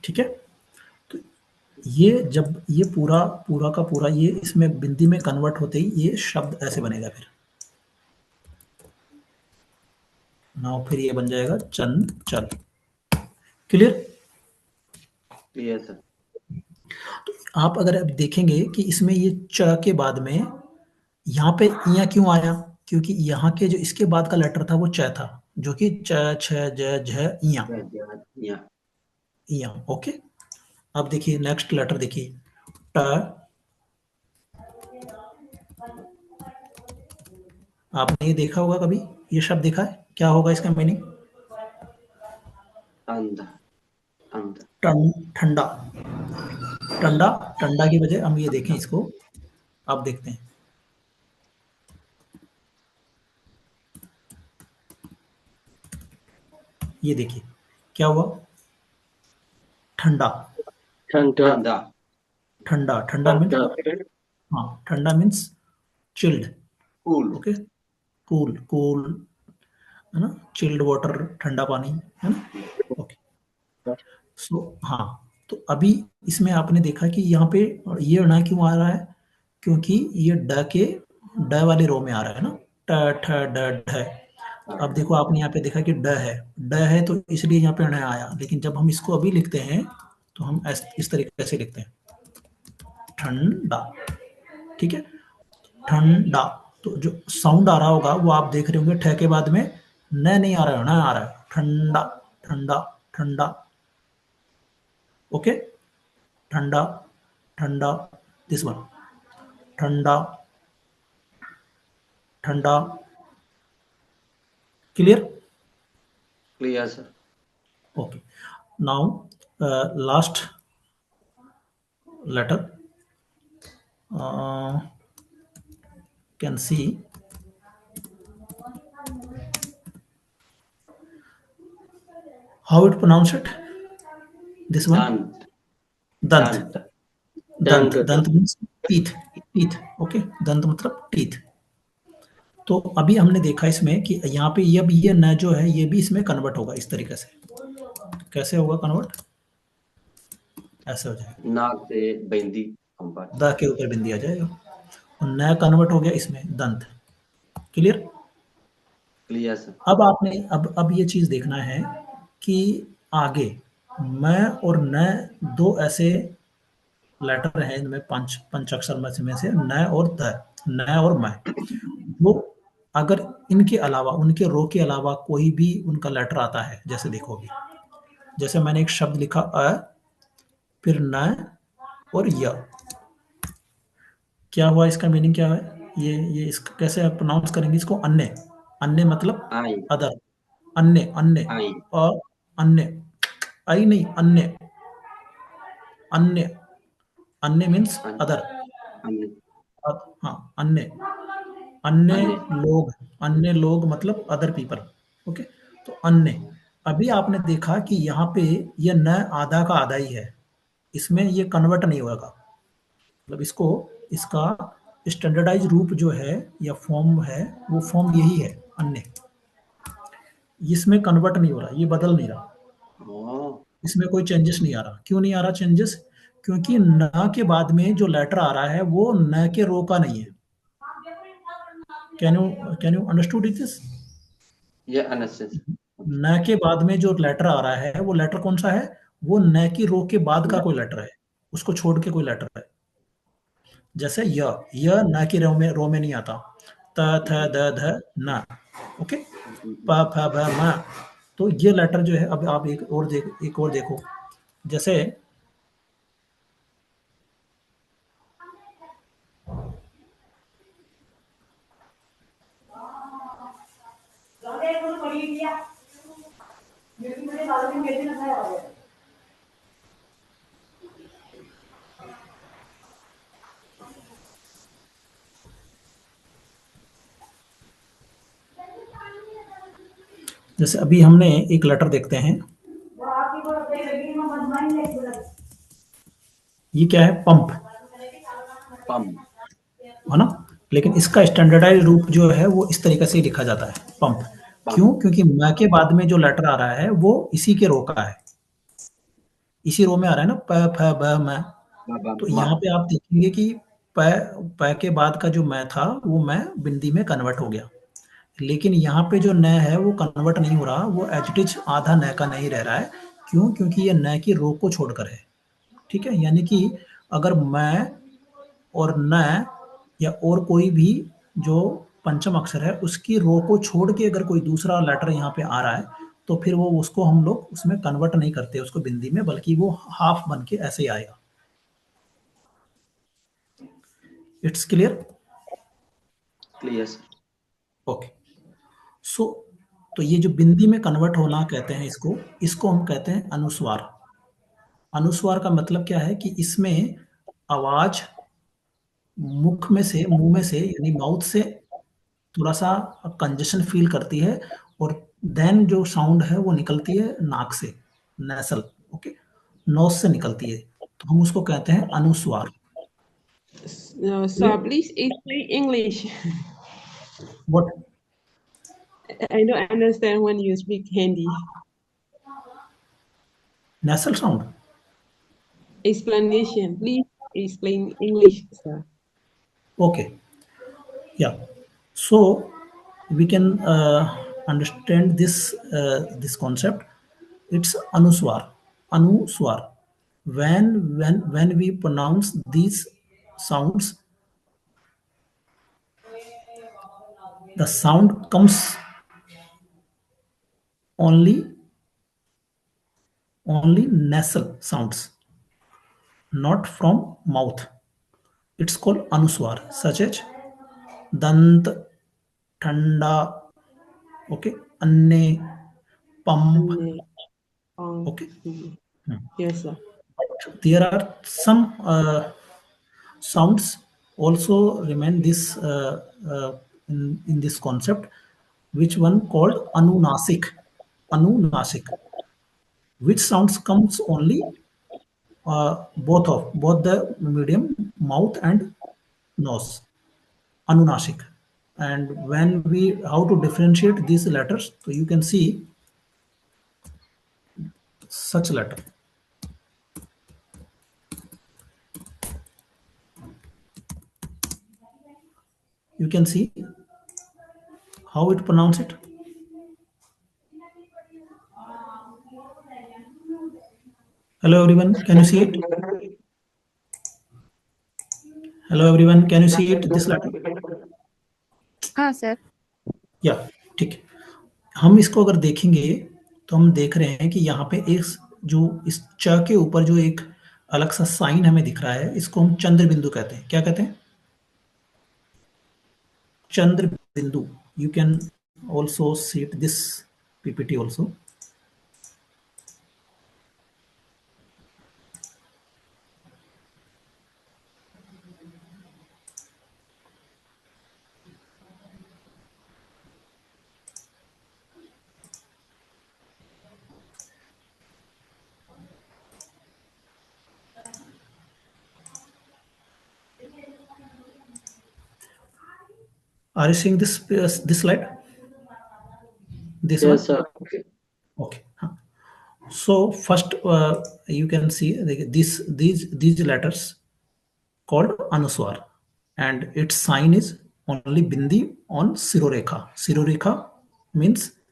ठीक है। तो ये जब ये पूरा पूरा का पूरा ये इसमें बिंदी में कन्वर्ट होते ही ये शब्द ऐसे बनेगा, फिर नाउ फिर ये बन जाएगा चंचल। क्लियर? Clear sir. आप अगर अब देखेंगे कि इसमें ये च के बाद में यहाँ पे इया क्यों आया, क्योंकि यहाँ के जो इसके बाद का लेटर था वो च था, जो कि च छ ज झ इया न्या, इया। ओके, अब देखिए नेक्स्ट लेटर देखिए, ट। आपने ये देखा होगा कभी, ये शब्द देखा है, क्या होगा इसका मीनिंग? अंधा, अंधा, ठंडा, ठंडा, ठंडा की वजह हम ये देखें इसको, आप देखते हैं ये देखिए क्या हुआ, ठंडा, ठंडा, अंधा, ठंडा, ठंडा मीन्स, ठंडा, हाँ ठंडा means chilled, cool, okay, cool, cool है ना, चिल्ड वाटर, ठंडा पानी, है ना, ओके। सो हाँ, तो अभी इसमें आपने देखा कि यहाँ पे ये ना क्यों आ रहा है, क्योंकि ये ड वाले रो में आ रहा है ना, ट ठ ड ढ। अब देखो आपने यहाँ पे देखा कि ड है तो इसलिए यहाँ पे ण आया, लेकिन जब हम इसको अभी लिखते हैं तो हम इस तरीके से लिखते हैं, ठंडा, ठीक है, ठंडा। तो जो साउंड आ रहा होगा वो आप देख रहे होंगे, ठ के बाद में न नहीं आ रहा है, न आ रहा है, ठंडा, ठंडा, ठंडा, ओके, ठंडा, ठंडा, दिस वन, ठंडा, ठंडा। Clear? Clear sir. Okay. Now, last letter. Can see how it pronounce it. This one. दंत, दंत, दंत means teeth, teeth. Okay. दंत मतलब teeth. तो अभी हमने देखा इसमें कि यहाँ पे ये न जो है ये भी इसमें कन्वर्ट होगा इस तरीके से। कैसे होगा कन्वर्ट? ऐसे हो जाएगा, नाक से बिंदी द के ऊपर बिंदी आ जाएगा, और न कन्वर्ट हो गया इसमें दंत। क्लियर? Clear sir. अब आपने अब ये चीज देखना है कि आगे मैं और न दो ऐसे लेटर हैं इनमें पंच अक्षर में से न और द, न और मैं, वो अगर इनके अलावा उनके रो के अलावा कोई भी उनका लेटर आता है, जैसे देखोगे, जैसे मैंने एक शब्द लिखा अ, फिर न और य, क्या हुआ, इसका मीनिंग क्या है, ये इसका कैसे आप प्रोनाउंस करेंगे इसको? अन्य, अन्य मतलब आई, अदर, अन्य, अन्य, आई, और अन्य, आई नहीं, अन्य, अन्य, अन्य मीन्स अदर, अन्य, हाँ अन्य, अन्य अन्य, लोग, अन्य लोग मतलब अदर पीपल, ओके। तो अन्य, अभी आपने देखा कि यहाँ पे ये न आधा का आधा ही है, इसमें ये कन्वर्ट नहीं होगा, मतलब इसको, इसका स्टैंडर्डाइज रूप जो है या फॉर्म है वो फॉर्म यही है अन्य, इसमें कन्वर्ट नहीं हो रहा, ये बदल नहीं रहा, इसमें कोई चेंजेस नहीं आ रहा। क्यों नहीं आ रहा चेंजेस? क्योंकि न के बाद में जो लेटर आ रहा है वो न के रो का नहीं है। Can you understood this? ये अंडरस्टैंड। न के बाद में जो लेटर आ रहा है वो लेटर कौन सा है? वो न की रो के बाद का कोई लेटर है, उसको छोड़ के कोई लेटर है। जैसे य न की रो में नहीं आता, त थ द ध न, ओके, प फ भ म। तो ये लेटर जो है, अब आप एक और देखो, जैसे जैसे अभी हमने एक लेटर देखते हैं, ये क्या है? Pump, Pump. है ना? लेकिन इसका स्टैंडर्डाइज रूप जो है वो इस तरीके से लिखा जाता है, पंप। क्यों? क्योंकि म के बाद में जो लेटर आ रहा है वो इसी के रो का है, इसी रो में आ रहा है ना, प फ ब म। तो यहाँ पे आप देखेंगे कि प के बाद का जो मैं था वो मैं बिंदी में कन्वर्ट हो गया, लेकिन यहाँ पे जो न है वो कन्वर्ट नहीं हो रहा, वो एज इट इज आधा न का नहीं रह रहा है। क्यों? क्योंकि ये न की रो को छोड़कर है। ठीक है, यानी कि अगर मैं और न या और कोई भी जो पंचम अक्षर है उसकी रो को छोड़ के अगर कोई दूसरा लेटर यहाँ पे आ रहा है तो फिर वो उसको हम लोग उसमें कन्वर्ट नहीं करते उसको बिंदी में, बल्कि वो हाफ बन के ऐसे ही आएगा। It's clear? Clear, sir. Okay. So तो ये जो बिंदी में कन्वर्ट होना कहते हैं इसको, इसको हम कहते हैं अनुस्वार। अनुस्वार का मतलब क्या है कि इसमें आवाज मुख में से, मुंह में से यानी माउथ से थोड़ा सा कंजेशन फील करती है, और देन जो साउंड है वो निकलती है नाक से, नेसल, ओके, नोज से निकलती है, तो हम उसको कहते हैं अनुस्वार। Sir, please explain English. What? I don't understand when you speak Hindi. Nasal sound? Explanation. Please explain English, sir. Okay, yeah. So we can understand this concept. It's anuswar. Anuswar. When we pronounce these sounds, the sound comes only nasal sounds, not from mouth. It's called anuswar, such as dant, thanda, okay, anne, pump, okay. Yes, sir. There are some sounds also remain this in this concept, which one called anunasik. Anunasik, which sounds comes only both the medium mouth and nose. Anunasik. And when we how to differentiate these letters, so you can see such letter. You can see how it pronounce it. Hello everyone, can you see it? Hello everyone, can you see it? This letter? हाँ sir. या ठीक है। हम इसको अगर देखेंगे तो हम देख रहे हैं कि यहाँ पे एक जो इस च के ऊपर जो एक अलग सा साइन हमें दिख रहा है, इसको हम चंद्र बिंदु कहते हैं। क्या कहते हैं? चंद्र बिंदु। You can also see it this PPT also. Are you seeing this slide? This one? Yes, sir. Okay. So first, you can see these letters called anuswar, and its sign is only bindi on sirorekha. Sirorekha means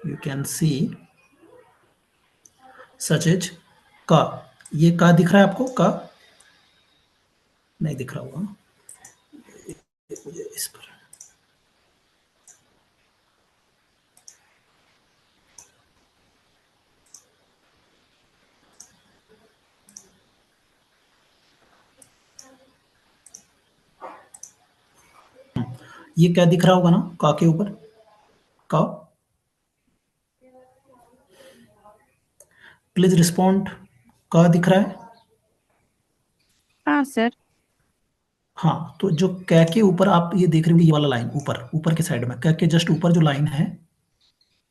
you can see such as का। ये का दिख रहा है आपको? का नहीं दिख रहा होगा मुझे इस पर। ये क्या दिख रहा होगा ना का के ऊपर? का, प्लीज रिस्पॉन्ड। का दिख रहा है? हाँ सर। हाँ, तो जो कै के ऊपर आप ये देख रहे होंगे, ये वाला लाइन ऊपर ऊपर के साइड में, कै के जस्ट ऊपर जो लाइन है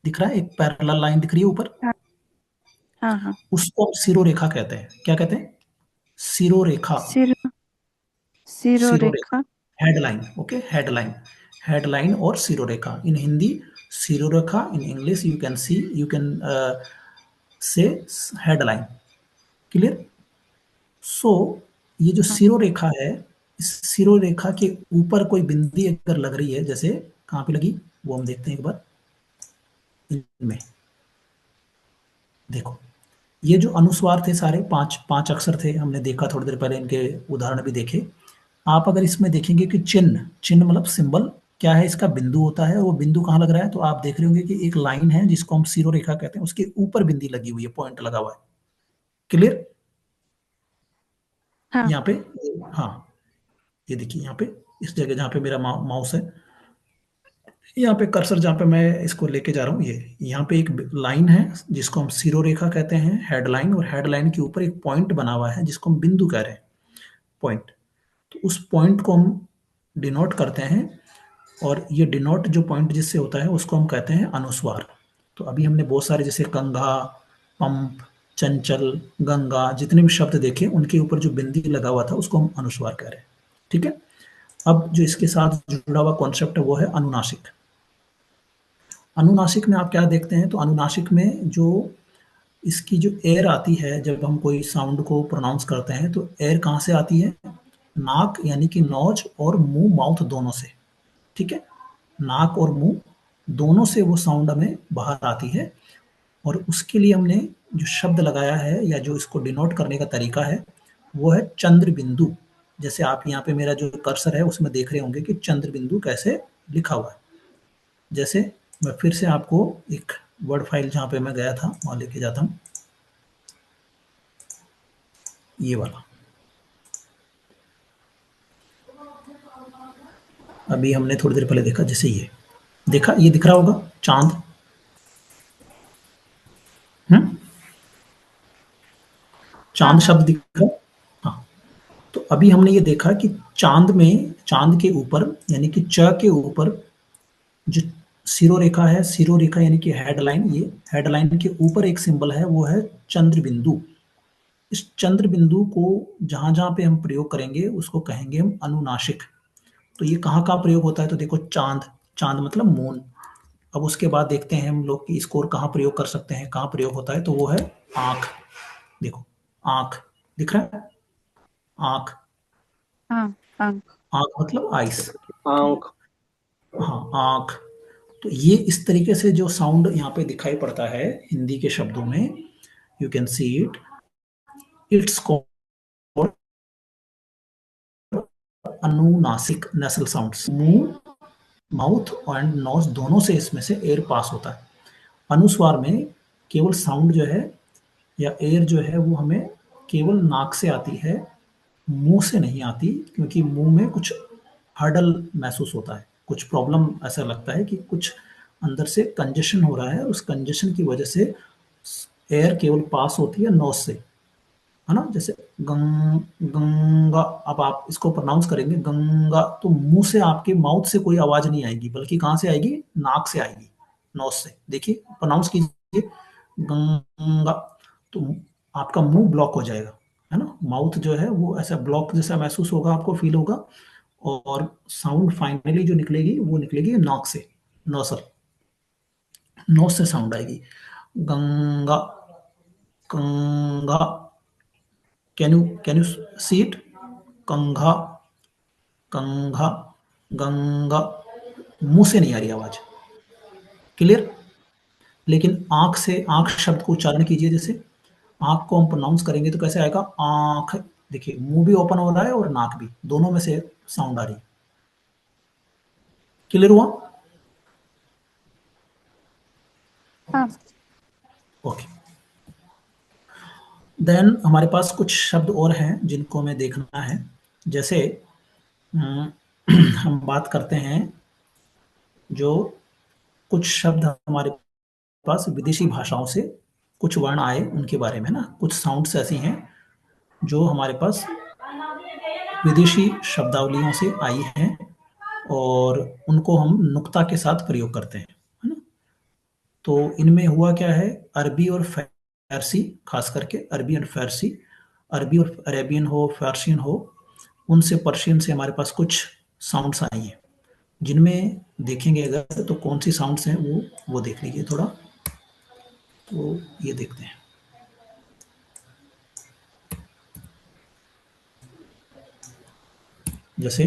दिख रहा है, एक पैरेलल लाइन दिख रही है ऊपर, हाँ हाँ हाँ। उसको हम सिरोरेखा कहते हैं। क्या कहते हैं? सिरोरेखा। सिर सिरोरेखा, सिरोरेखा। हेडलाइन। ओके, हेडलाइन, हेडलाइन और सिरोरेखा। इन हिंदी सिरोरेखा, in English you can see, you can say headline. Clear? So ये जो हाँ सिरोरेखा है, इस सिरोरेखा के ऊपर कोई बिंदी अगर लग रही है, जैसे कहाँ पे लगी वो हम देखते हैं एक बार। इनमें देखो, ये जो अनुस्वार थे सारे पांच पांच अक्षर थे, हमने देखा थोड़ी देर पहले, इनके उदाहरण भी देखे। आप अगर इसमें देखेंगे कि चिन्ह, चिन्ह मतलब सिंबल क्या है, इसका बिंदु होता है। और वो बिंदु कहाँ लग रहा है? तो आप देख रहे होंगे कि एक लाइन है जिसको हम सिरोरेखा कहते हैं, उसके ऊपर बिंदी लगी हुई है, पॉइंट लगा हुआ है। क्लियर? हाँ यहाँ पे, हाँ, ये देखिए यहाँ पे, इस जगह जहाँ पे मेरा माउस है, यहाँ पे कर्सर जहाँ पे मैं इसको लेके जा रहा हूँ, ये यहाँ पे एक लाइन है जिसको हम सिरोरेखा कहते हैं, हेडलाइन। और हेडलाइन के ऊपर एक पॉइंट बना हुआ है जिसको हम बिंदु कह रहे हैं, पॉइंट। तो उस पॉइंट को हम डिनोट करते हैं, और ये डिनोट जो पॉइंट जिससे होता है उसको हम कहते हैं अनुस्वार। तो अभी हमने बहुत सारे, जैसे कंघा, पंप, चंचल, गंगा, जितने भी शब्द देखे उनके ऊपर जो बिंदी लगा हुआ था उसको हम अनुस्वार कह रहे हैं। ठीक है? अब जो इसके साथ जुड़ा हुआ कॉन्सेप्ट है वो है अनुनासिक। अनुनासिक में आप क्या देखते हैं? तो अनुनासिक में जो इसकी जो एयर आती है, जब हम कोई साउंड को प्रोनाउंस करते हैं तो एयर कहाँ से आती है? नाक यानी कि नोज और मुंह, माउथ दोनों से। ठीक है? नाक और मुंह दोनों से वो साउंड हमें बाहर आती है। और उसके लिए हमने जो शब्द लगाया है या जो इसको डिनोट करने का तरीका है वो है चंद्र बिंदु। जैसे आप यहाँ पे मेरा जो कर्सर है उसमें देख रहे होंगे कि चंद्र बिंदु कैसे लिखा हुआ है। जैसे मैं फिर से आपको एक वर्ड फाइल जहाँ पे मैं गया था वहाँ लेके जाता हूँ, ये वाला। अभी हमने थोड़ी देर पहले देखा, जैसे ये देखा, ये दिख रहा होगा चांद। चांद हाँ शब्द दिख रहा है? हाँ। तो अभी हमने ये देखा कि चांद में, चांद के ऊपर यानी कि च के ऊपर जो सिरोरेखा है, सिरोरेखा यानी कि हेडलाइन, ये हेडलाइन के ऊपर एक सिंबल है वो है चंद्र बिंदु। इस चंद्र बिंदु को जहां जहां पे हम प्रयोग करेंगे उसको कहेंगे हम अनुनासिक। तो ये कहाँ कहाँ प्रयोग होता है? तो देखो, चांद, चांद मतलब मून। अब उसके बाद देखते हैं हम लोग कि इसको और कहाँ प्रयोग कर सकते हैं, कहाँ प्रयोग होता है, तो वो है आंख। देखो, आंख दिख रहा है? आंख, हाँ। अंक। आंख मतलब आइस। आंख। हाँ, आंख। तो ये इस तरीके से जो साउंड यहाँ पे दिखाई पड़ता है हिंदी के शब्दों में, you can see it, it's called अनुनासिक नेसल साउंड्स। मुंह, माउथ एंड नोज दोनों से इसमें से एयर पास होता है। अनुस्वार में केवल साउंड जो है या एयर जो है वो हमें केवल नाक से आती है, मुंह से नहीं आती, क्योंकि मुंह में कुछ हर्डल महसूस होता है, कुछ प्रॉब्लम, ऐसा लगता है कि कुछ अंदर से कंजेशन हो रहा है। उस कंजेशन की वजह से एयर केवल पास होती है नोज से, है ना? जैसे गंगा, अब आप इसको प्रोनाउंस करेंगे गंगा, तो मुंह से, आपके माउथ से कोई आवाज नहीं आएगी, बल्कि कहाँ से आएगी? नाक से आएगी, नोज से। देखिए, प्रोनाउंस कीजिए गंगा, तो आपका मुंह ब्लॉक हो जाएगा, है ना? माउथ जो है वो ऐसा ब्लॉक जैसा महसूस होगा, आपको फील होगा। और साउंड फाइनली जो निकलेगी वो निकलेगी नाक से, नोसर, नोज से साउंड आएगी। गंगा, कंगा, कैन यू सी इट? कंघा, कंघा, गंगा, मुंह से नहीं आ रही आवाज। क्लियर? लेकिन आंख से, आंख शब्द को उच्चारण कीजिए। जैसे आंख को हम प्रोनाउंस करेंगे तो कैसे आएगा? आंख। देखिए, मुंह भी ओपन हो रहा है और नाक भी, दोनों में से साउंड आ रही है। क्लियर हुआ? हाँ ओके। देन हमारे पास कुछ शब्द और हैं जिनको हमें देखना है। जैसे हम बात करते हैं जो कुछ शब्द हमारे पास विदेशी भाषाओं से कुछ वर्ण आए उनके बारे में ना, कुछ साउंड्स ऐसी हैं जो हमारे पास विदेशी शब्दावलियों से आई हैं और उनको हम नुक्ता के साथ प्रयोग करते हैं, है ना। तो इनमें हुआ क्या है, अरबी और फारसी, खास करके अरबी और फारसी, अरबी और अरेबियन हो, फारसियन हो, उनसे पर्शियन से हमारे पास कुछ साउंड्स आई हैं, जिनमें देखेंगे अगर तो कौन सी साउंड्स हैं वो देख लीजिए थोड़ा। तो ये देखते हैं, जैसे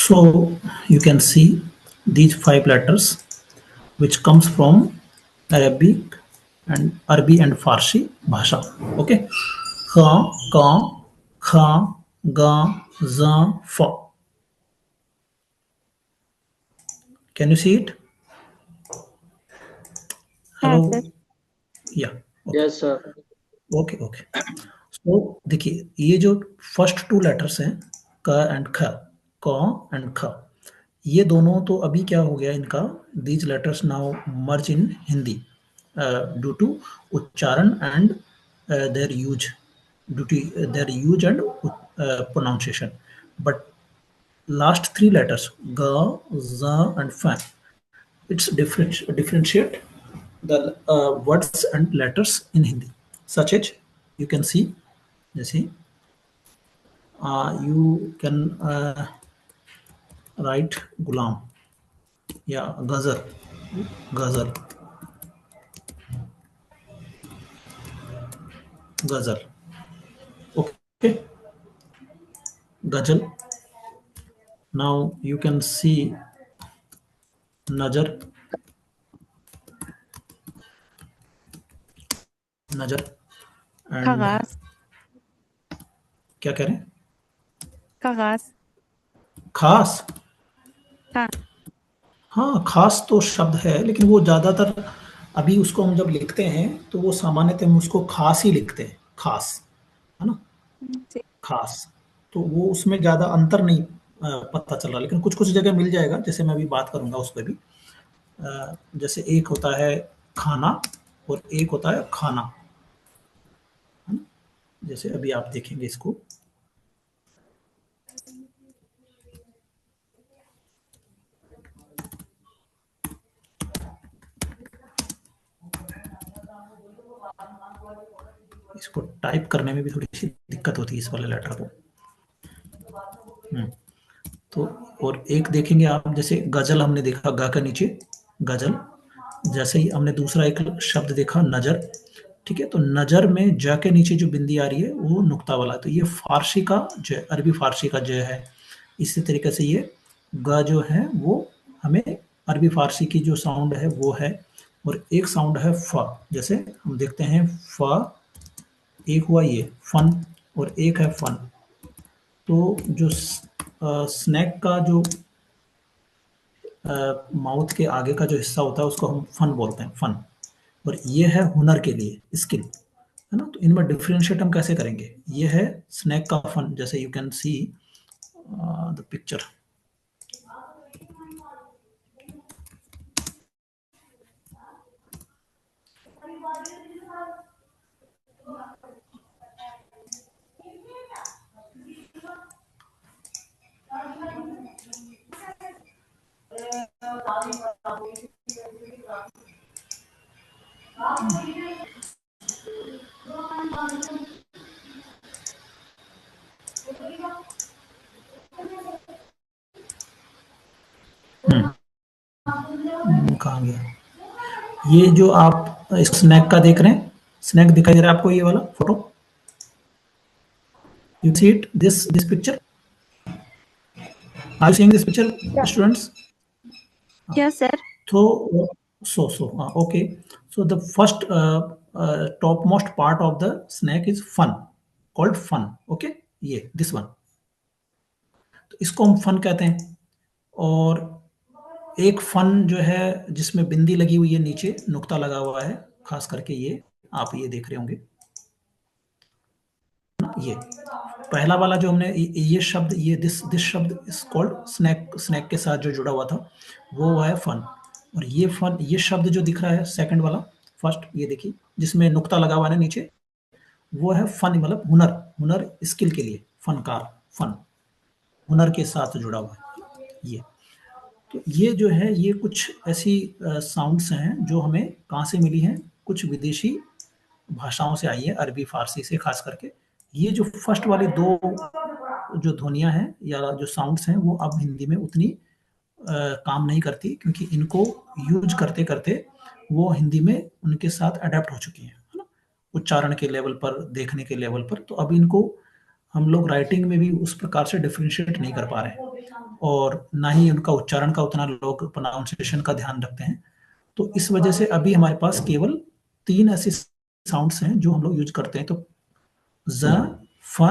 so you can see these 5 letters which comes from Arabic and Farsi bhasha. Okay, kha, ka, kha, ga, za, fa. Can you see it? हाँ Hello. सर। Yeah. Okay. Yes, sir. Okay okay. So देखिए, ये जो first 2 letters हैं क and ख, क and ख, ये दोनों तो अभी क्या हो गया इनका, these letters now merge in Hindi due to उच्चारण and their use, due to their use and pronunciation. But last 3 letters g, z and fa, it's differentiate the words and letters in Hindi, such as you can see, जैसे you can write गुलाम या गजर, गजल, गजल, okay, गजल। Now you can see नजर, नजर and कागाज, क्या कह रहे हैं, कागाज। खास। हाँ हाँ, खास तो शब्द है, लेकिन वो ज़्यादातर अभी उसको हम जब लिखते हैं तो वो सामान्यतः हम उसको खास ही लिखते हैं, खास, है ना, जी। खास। तो वो उसमें ज़्यादा अंतर नहीं पता चल रहा, लेकिन कुछ कुछ जगह मिल जाएगा, जैसे मैं अभी बात करूंगा उस पर भी। जैसे एक होता है खाना और एक होता है खाना, है ना। जैसे अभी आप देखेंगे इसको, इसको टाइप करने में भी थोड़ी सी दिक्कत होती है इस वाले लेटर को। तो और एक देखेंगे आप, जैसे गजल हमने देखा गा के नीचे गजल, जैसे ही हमने दूसरा एक शब्द देखा नजर, ठीक है, तो नजर में ज के नीचे जो बिंदी आ रही है वो नुक्ता वाला, तो ये फारसी का ज, अरबी फारसी का ज है। इसी तरीके से ये ग जो है वो हमें अरबी फारसी की जो साउंड है वो है। और एक साउंड है फ, जैसे हम देखते हैं फ, एक हुआ ये फन और एक है फन। तो जो स्नैक का जो माउथ के आगे का जो हिस्सा होता है उसको हम फन बोलते हैं, फन। और ये है हुनर के लिए स्किल, है ना। तो इनमें डिफरेंशिएट हम कैसे करेंगे, ये है स्नैक का फन, जैसे you can see the picture. कहाँ गया ये जो आप इस स्नैक का देख रहे हैं, स्नैक दिखाई दे रहा है आपको ये वाला photo, you see it, this picture, are you seeing this picture students? Yes, sir. So okay, so the first topmost part of the snack is fun, called fun, okay, ये this one, तो इसको हम fun कहते हैं। और एक fun जो है जिसमें बिंदी लगी हुई है, नीचे नुक्ता लगा हुआ है, खास करके ये आप ये देख रहे होंगे, ये पहला वाला जो हमने ये शब्द, ये दिस शब्द इज कॉल्ड स्नैक, स्नैक के साथ जो जुड़ा हुआ था वो है फन। और ये फन, ये शब्द जो दिख रहा है सेकंड वाला, फर्स्ट ये देखिए जिसमें नुक्ता लगा हुआ है नीचे, वो है फन, मतलब हुनर, हुनर स्किल के लिए, फनकार, फन हुनर के साथ जुड़ा हुआ है ये। तो ये जो है ये कुछ ऐसी साउंड्स हैं जो हमें कहाँ से मिली हैं, कुछ विदेशी भाषाओं से आई है, अरबी फारसी से खास करके। ये जो फर्स्ट वाले दो जो ध्वनियां हैं या जो साउंड्स हैं वो अब हिंदी में उतनी काम नहीं करती, क्योंकि इनको यूज करते करते वो हिंदी में उनके साथ अडेप्ट हो चुकी हैं, है ना, उच्चारण के लेवल पर, देखने के लेवल पर। तो अब इनको हम लोग राइटिंग में भी उस प्रकार से डिफ्रेंशिएट नहीं कर पा रहे हैं, और ना ही उनका उच्चारण का उतना लोग प्रोनाउंसिएशन का ध्यान रखते हैं। तो इस वजह से अभी हमारे पास केवल 3 ऐसे साउंड्स हैं जो हम लोग यूज करते हैं, तो ज, फ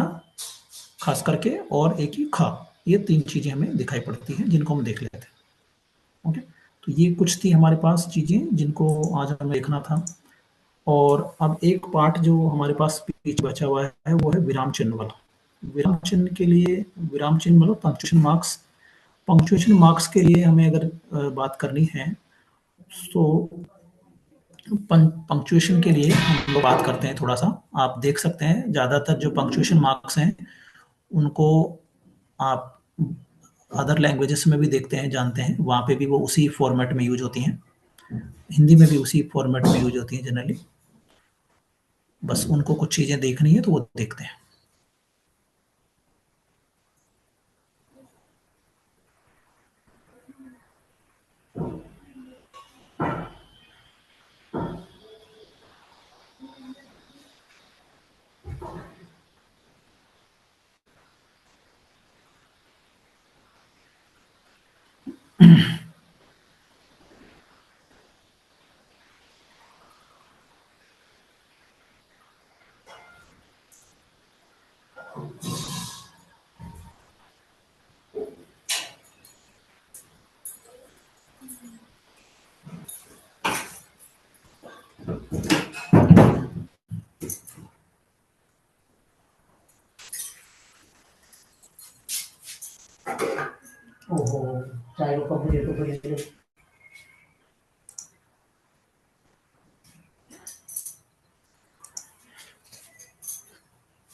खास करके, और एक ही खा, ये 3 चीजें हमें दिखाई पड़ती हैं जिनको हम देख लेते हैं। ओके, तो ये कुछ थी हमारे पास चीजें जिनको आज हमें देखना था। और अब एक पार्ट जो हमारे पास स्पीच बचा हुआ है वो है विराम चिन्ह वाला। विराम चिन्ह के लिए, विराम चिन्ह मतलब पंक्चुएशन मार्क्स, पंक्चुएशन मार्क्स के लिए हमें अगर बात करनी है तो पंक्चुएशन के लिए हम लोग बात करते हैं थोड़ा सा। आप देख सकते हैं ज्यादातर जो पंक्चुएशन मार्क्स हैं उनको आप अदर लैंग्वेजेस में भी देखते हैं, जानते हैं, वहाँ पे भी वो उसी फॉर्मेट में यूज होती हैं, हिंदी में भी उसी फॉर्मेट में यूज होती हैं जनरली। बस उनको कुछ चीजें देखनी है तो वो देखते हैं। ओहो, चाय को कब दे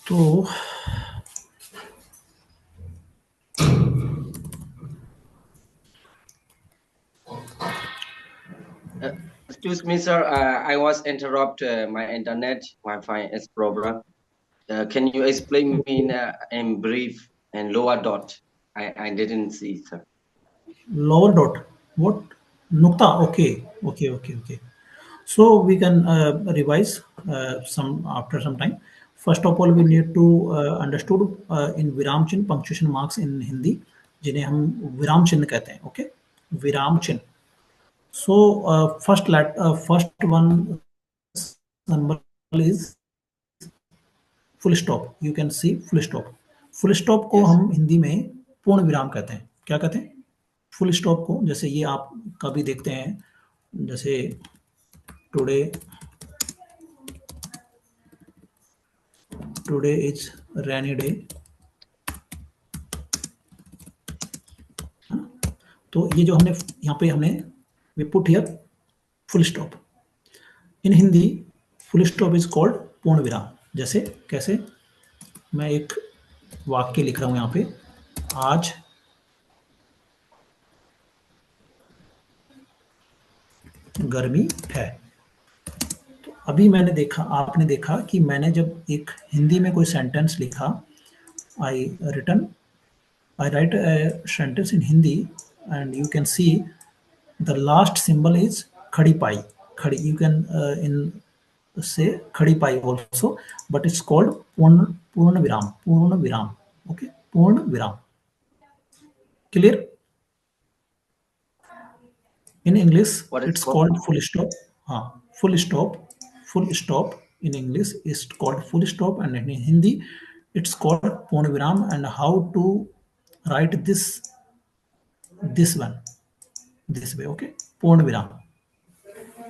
तो Excuse me, sir. I was interrupt. My internet Wi-Fi is problem. Can you explain me in brief and lower dot? I didn't see, sir. Lower dot. What? Nukta. Okay. So we can revise some after some time. First of all, we need to understood in विराम चिन्ह punctuation marks in Hindi, जिन्हें हम विराम चिन्ह कहते हैं. Okay, विराम चिन्ह. So first one symbol is full stop. You can see full stop. Full stop को हम हिंदी में पूर्ण विराम कहते हैं. क्या कहते हैं? फुल स्टॉप को, जैसे ये आप कभी देखते हैं, जैसे टुडे इज रेनी डे, तो ये जो हमने यहाँ पे we put here full stop. In Hindi full stop is called पूर्ण विराम. जैसे कैसे, मैं एक वाक्य लिख रहा हूं यहाँ पे, आज गर्मी है. तो अभी आपने देखा कि मैंने जब एक हिंदी में कोई सेंटेंस लिखा, आई right a sentence in Hindi and you can see the last symbol is खड़ी पाई. खड़ी, you can say खड़ी पाई also, but it's called पूर्ण विराम. Okay, पूर्ण विराम. Clear? In English, it's called full stop. Full stop in English is called full stop, and in Hindi, it's called पूर्ण विराम. And how to write this one, this way. Okay, पूर्ण विराम.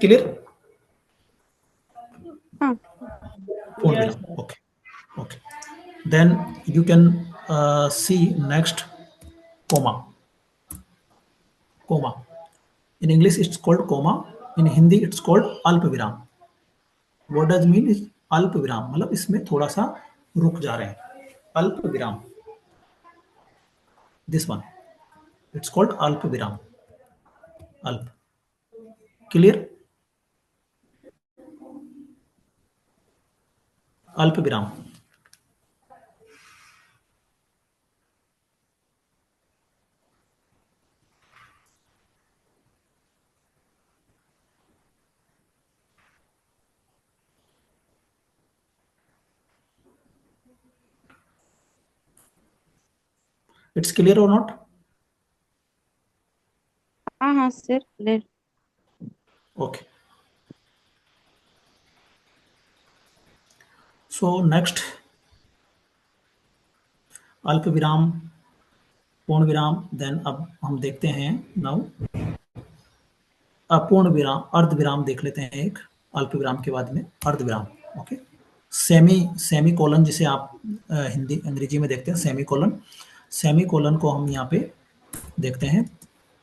Clear? पूर्ण विराम. Okay. Then you can see next comma. In English, it's called comma. In Hindi, it's called अल्प विराम. What does mean is अल्प विराम, मतलब इसमें थोड़ा सा रुक जा रहे हैं. अल्प विराम. This one, it's called अल्प विराम. अल्प. Clear? अल्प विराम. It's clear or not? Sir, clear. Okay. So next, अल्प विराम, पूर्ण विराम. देन अब हम देखते हैं नाउ अपूर्ण विराम, अर्ध विराम देख लेते हैं. एक अल्प विराम के बाद में अर्ध विराम. ओके, सेमी कोलन जिसे आप अंग्रेजी में देखते हैं, सेमी कोलन को हम यहाँ पे देखते हैं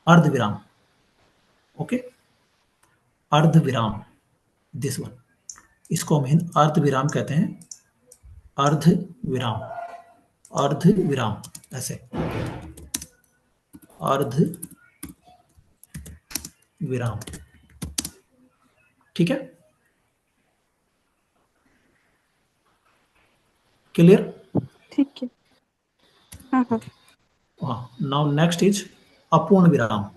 अर्ध विराम. ओके, अर्ध विराम, दिस वन, इसको हम अर्ध विराम कहते हैं. अर्ध विराम ऐसे, अर्ध विराम. ठीक है, क्लियर? ठीक है. नाउ नेक्स्ट इज अपूर्ण विराम.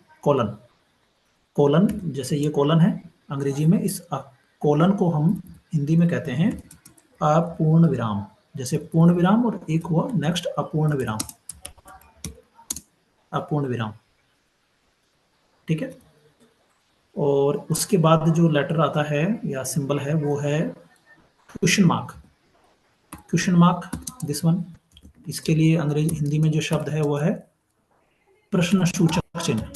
कोलन, जैसे ये कोलन है अंग्रेजी में, इस कोलन को हम हिंदी में कहते हैं अपूर्ण विराम. जैसे पूर्ण विराम और एक हुआ नेक्स्ट अपूर्ण विराम. ठीक है, और उसके बाद जो लेटर आता है या सिंबल है वो है क्वेश्चन मार्क. दिस वन, इसके लिए हिंदी में जो शब्द है वो है प्रश्न सूचक चिन्ह.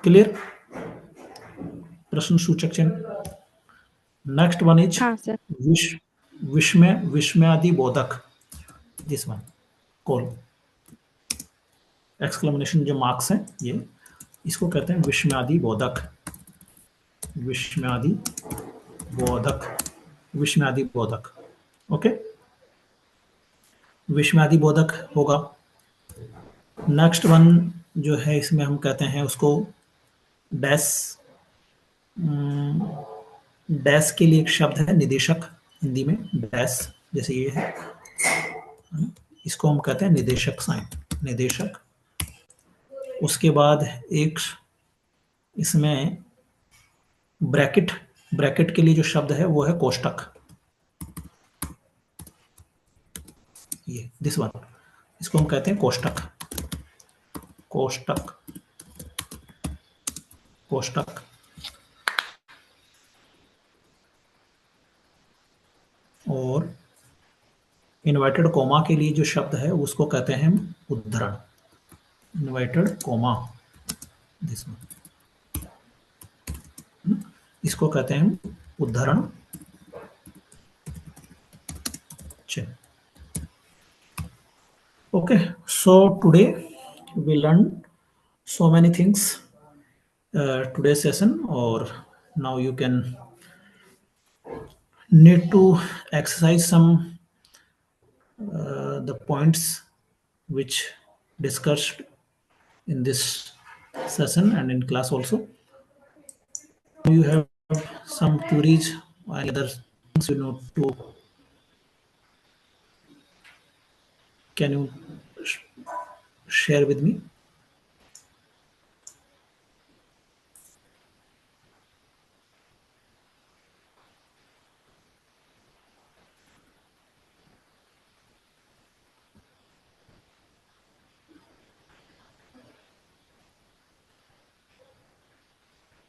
क्लियर? प्रश्न सूचक चिन्ह. नेक्स्ट वन इज विस्मयादि बोधक. दिस वन कॉल एक्सक्लेमेशन जो मार्क्स हैं, ये इसको कहते हैं विस्मयादि बोधक. ओके, विस्मयादि बोधक होगा। नेक्स्ट वन जो है इसमें हम कहते हैं उसको डैश। डैश के लिए एक शब्द है निदेशक, हिंदी में डैश, जैसे ये है, इसको हम कहते हैं निदेशक साइन, निदेशक। उसके बाद एक इसमें ब्रैकेट, ब्रैकेट के लिए जो शब्द है वो है कोष्टक, ये दिस वन, इसको हम कहते हैं कोष्टक, कोष्टक, कोष्टक। और इन्वर्टेड कोमा के लिए जो शब्द है उसको कहते हैं हम उद्धरण, इन्वर्टेड कोमा, दिस वन, इसको कहते हैं हम उद्धरण चिन्ह। Okay, so today we learned so many things today's session, or now you can need to exercise some the points which discussed in this session and in class also. You have some queries or other things you know to, can you share with me?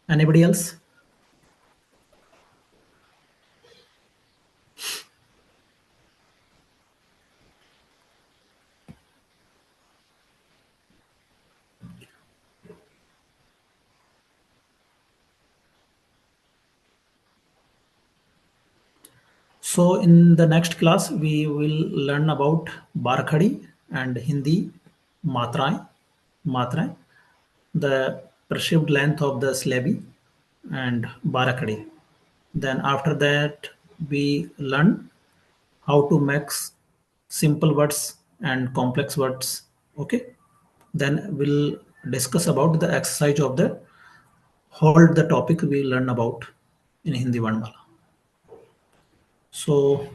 Anybody else? So in the next class we will learn about Barkhadi and Hindi Matraएं, Matraएं, the perceived length of the syllabi and Barkhadi. Then after that we learn how to mix simple words and complex words. Okay. Then we'll discuss about the exercise of the hold the topic we learn about in Hindi Varnmala. So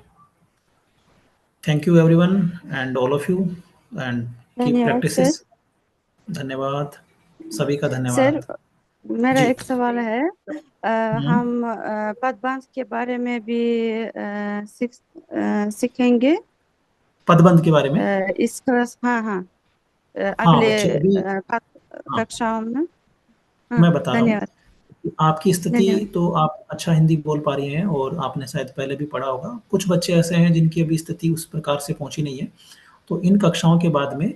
thank you everyone and all of you, and keep धन्यवाद practices. Sir. धन्यवाद सभी का, sir धन्यवाद। मेरा जी। एक सवाल है, हम पदबंध के बारे में भी सीखेंगे पदबंध के बारे में? इस क्लास, हाँ, हाँ अगले बच्चे, अभी कक्षाओं में। मैं बता रहा हूँ धन्यवाद। आपकी स्थिति, धन्यवाद। तो आप अच्छा हिंदी बोल पा रही हैं और आपने शायद पहले भी पढ़ा होगा। कुछ बच्चे ऐसे हैं जिनकी अभी स्थिति उस प्रकार से पहुंची नहीं है, तो इन कक्षाओं के बाद में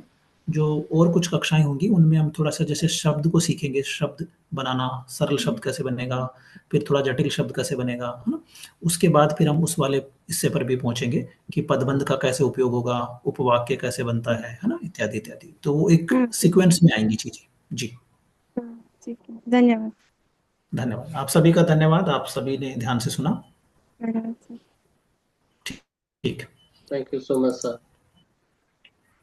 जो और कुछ कक्षाएं होंगी उनमें हम थोड़ा सा जैसे शब्द को सीखेंगे, शब्द बनाना, सरल शब्द कैसे बनेगा, फिर थोड़ा जटिल शब्द कैसे बनेगा, है ना। उसके बाद फिर हम उस वाले हिस्से पर भी पहुंचेंगे कि पदबंध का कैसे उपयोग होगा, उपवाक्य कैसे बनता है ना, इत्यादि इत्यादि। तो वो एक सीक्वेंस में आएंगी चीजें। जी ठीक है, धन्यवाद। धन्यवाद, आप सभी का धन्यवाद, आप सभी ने ध्यान से सुना। धन्यवाद सर। ठीक। Thank you so much, sir.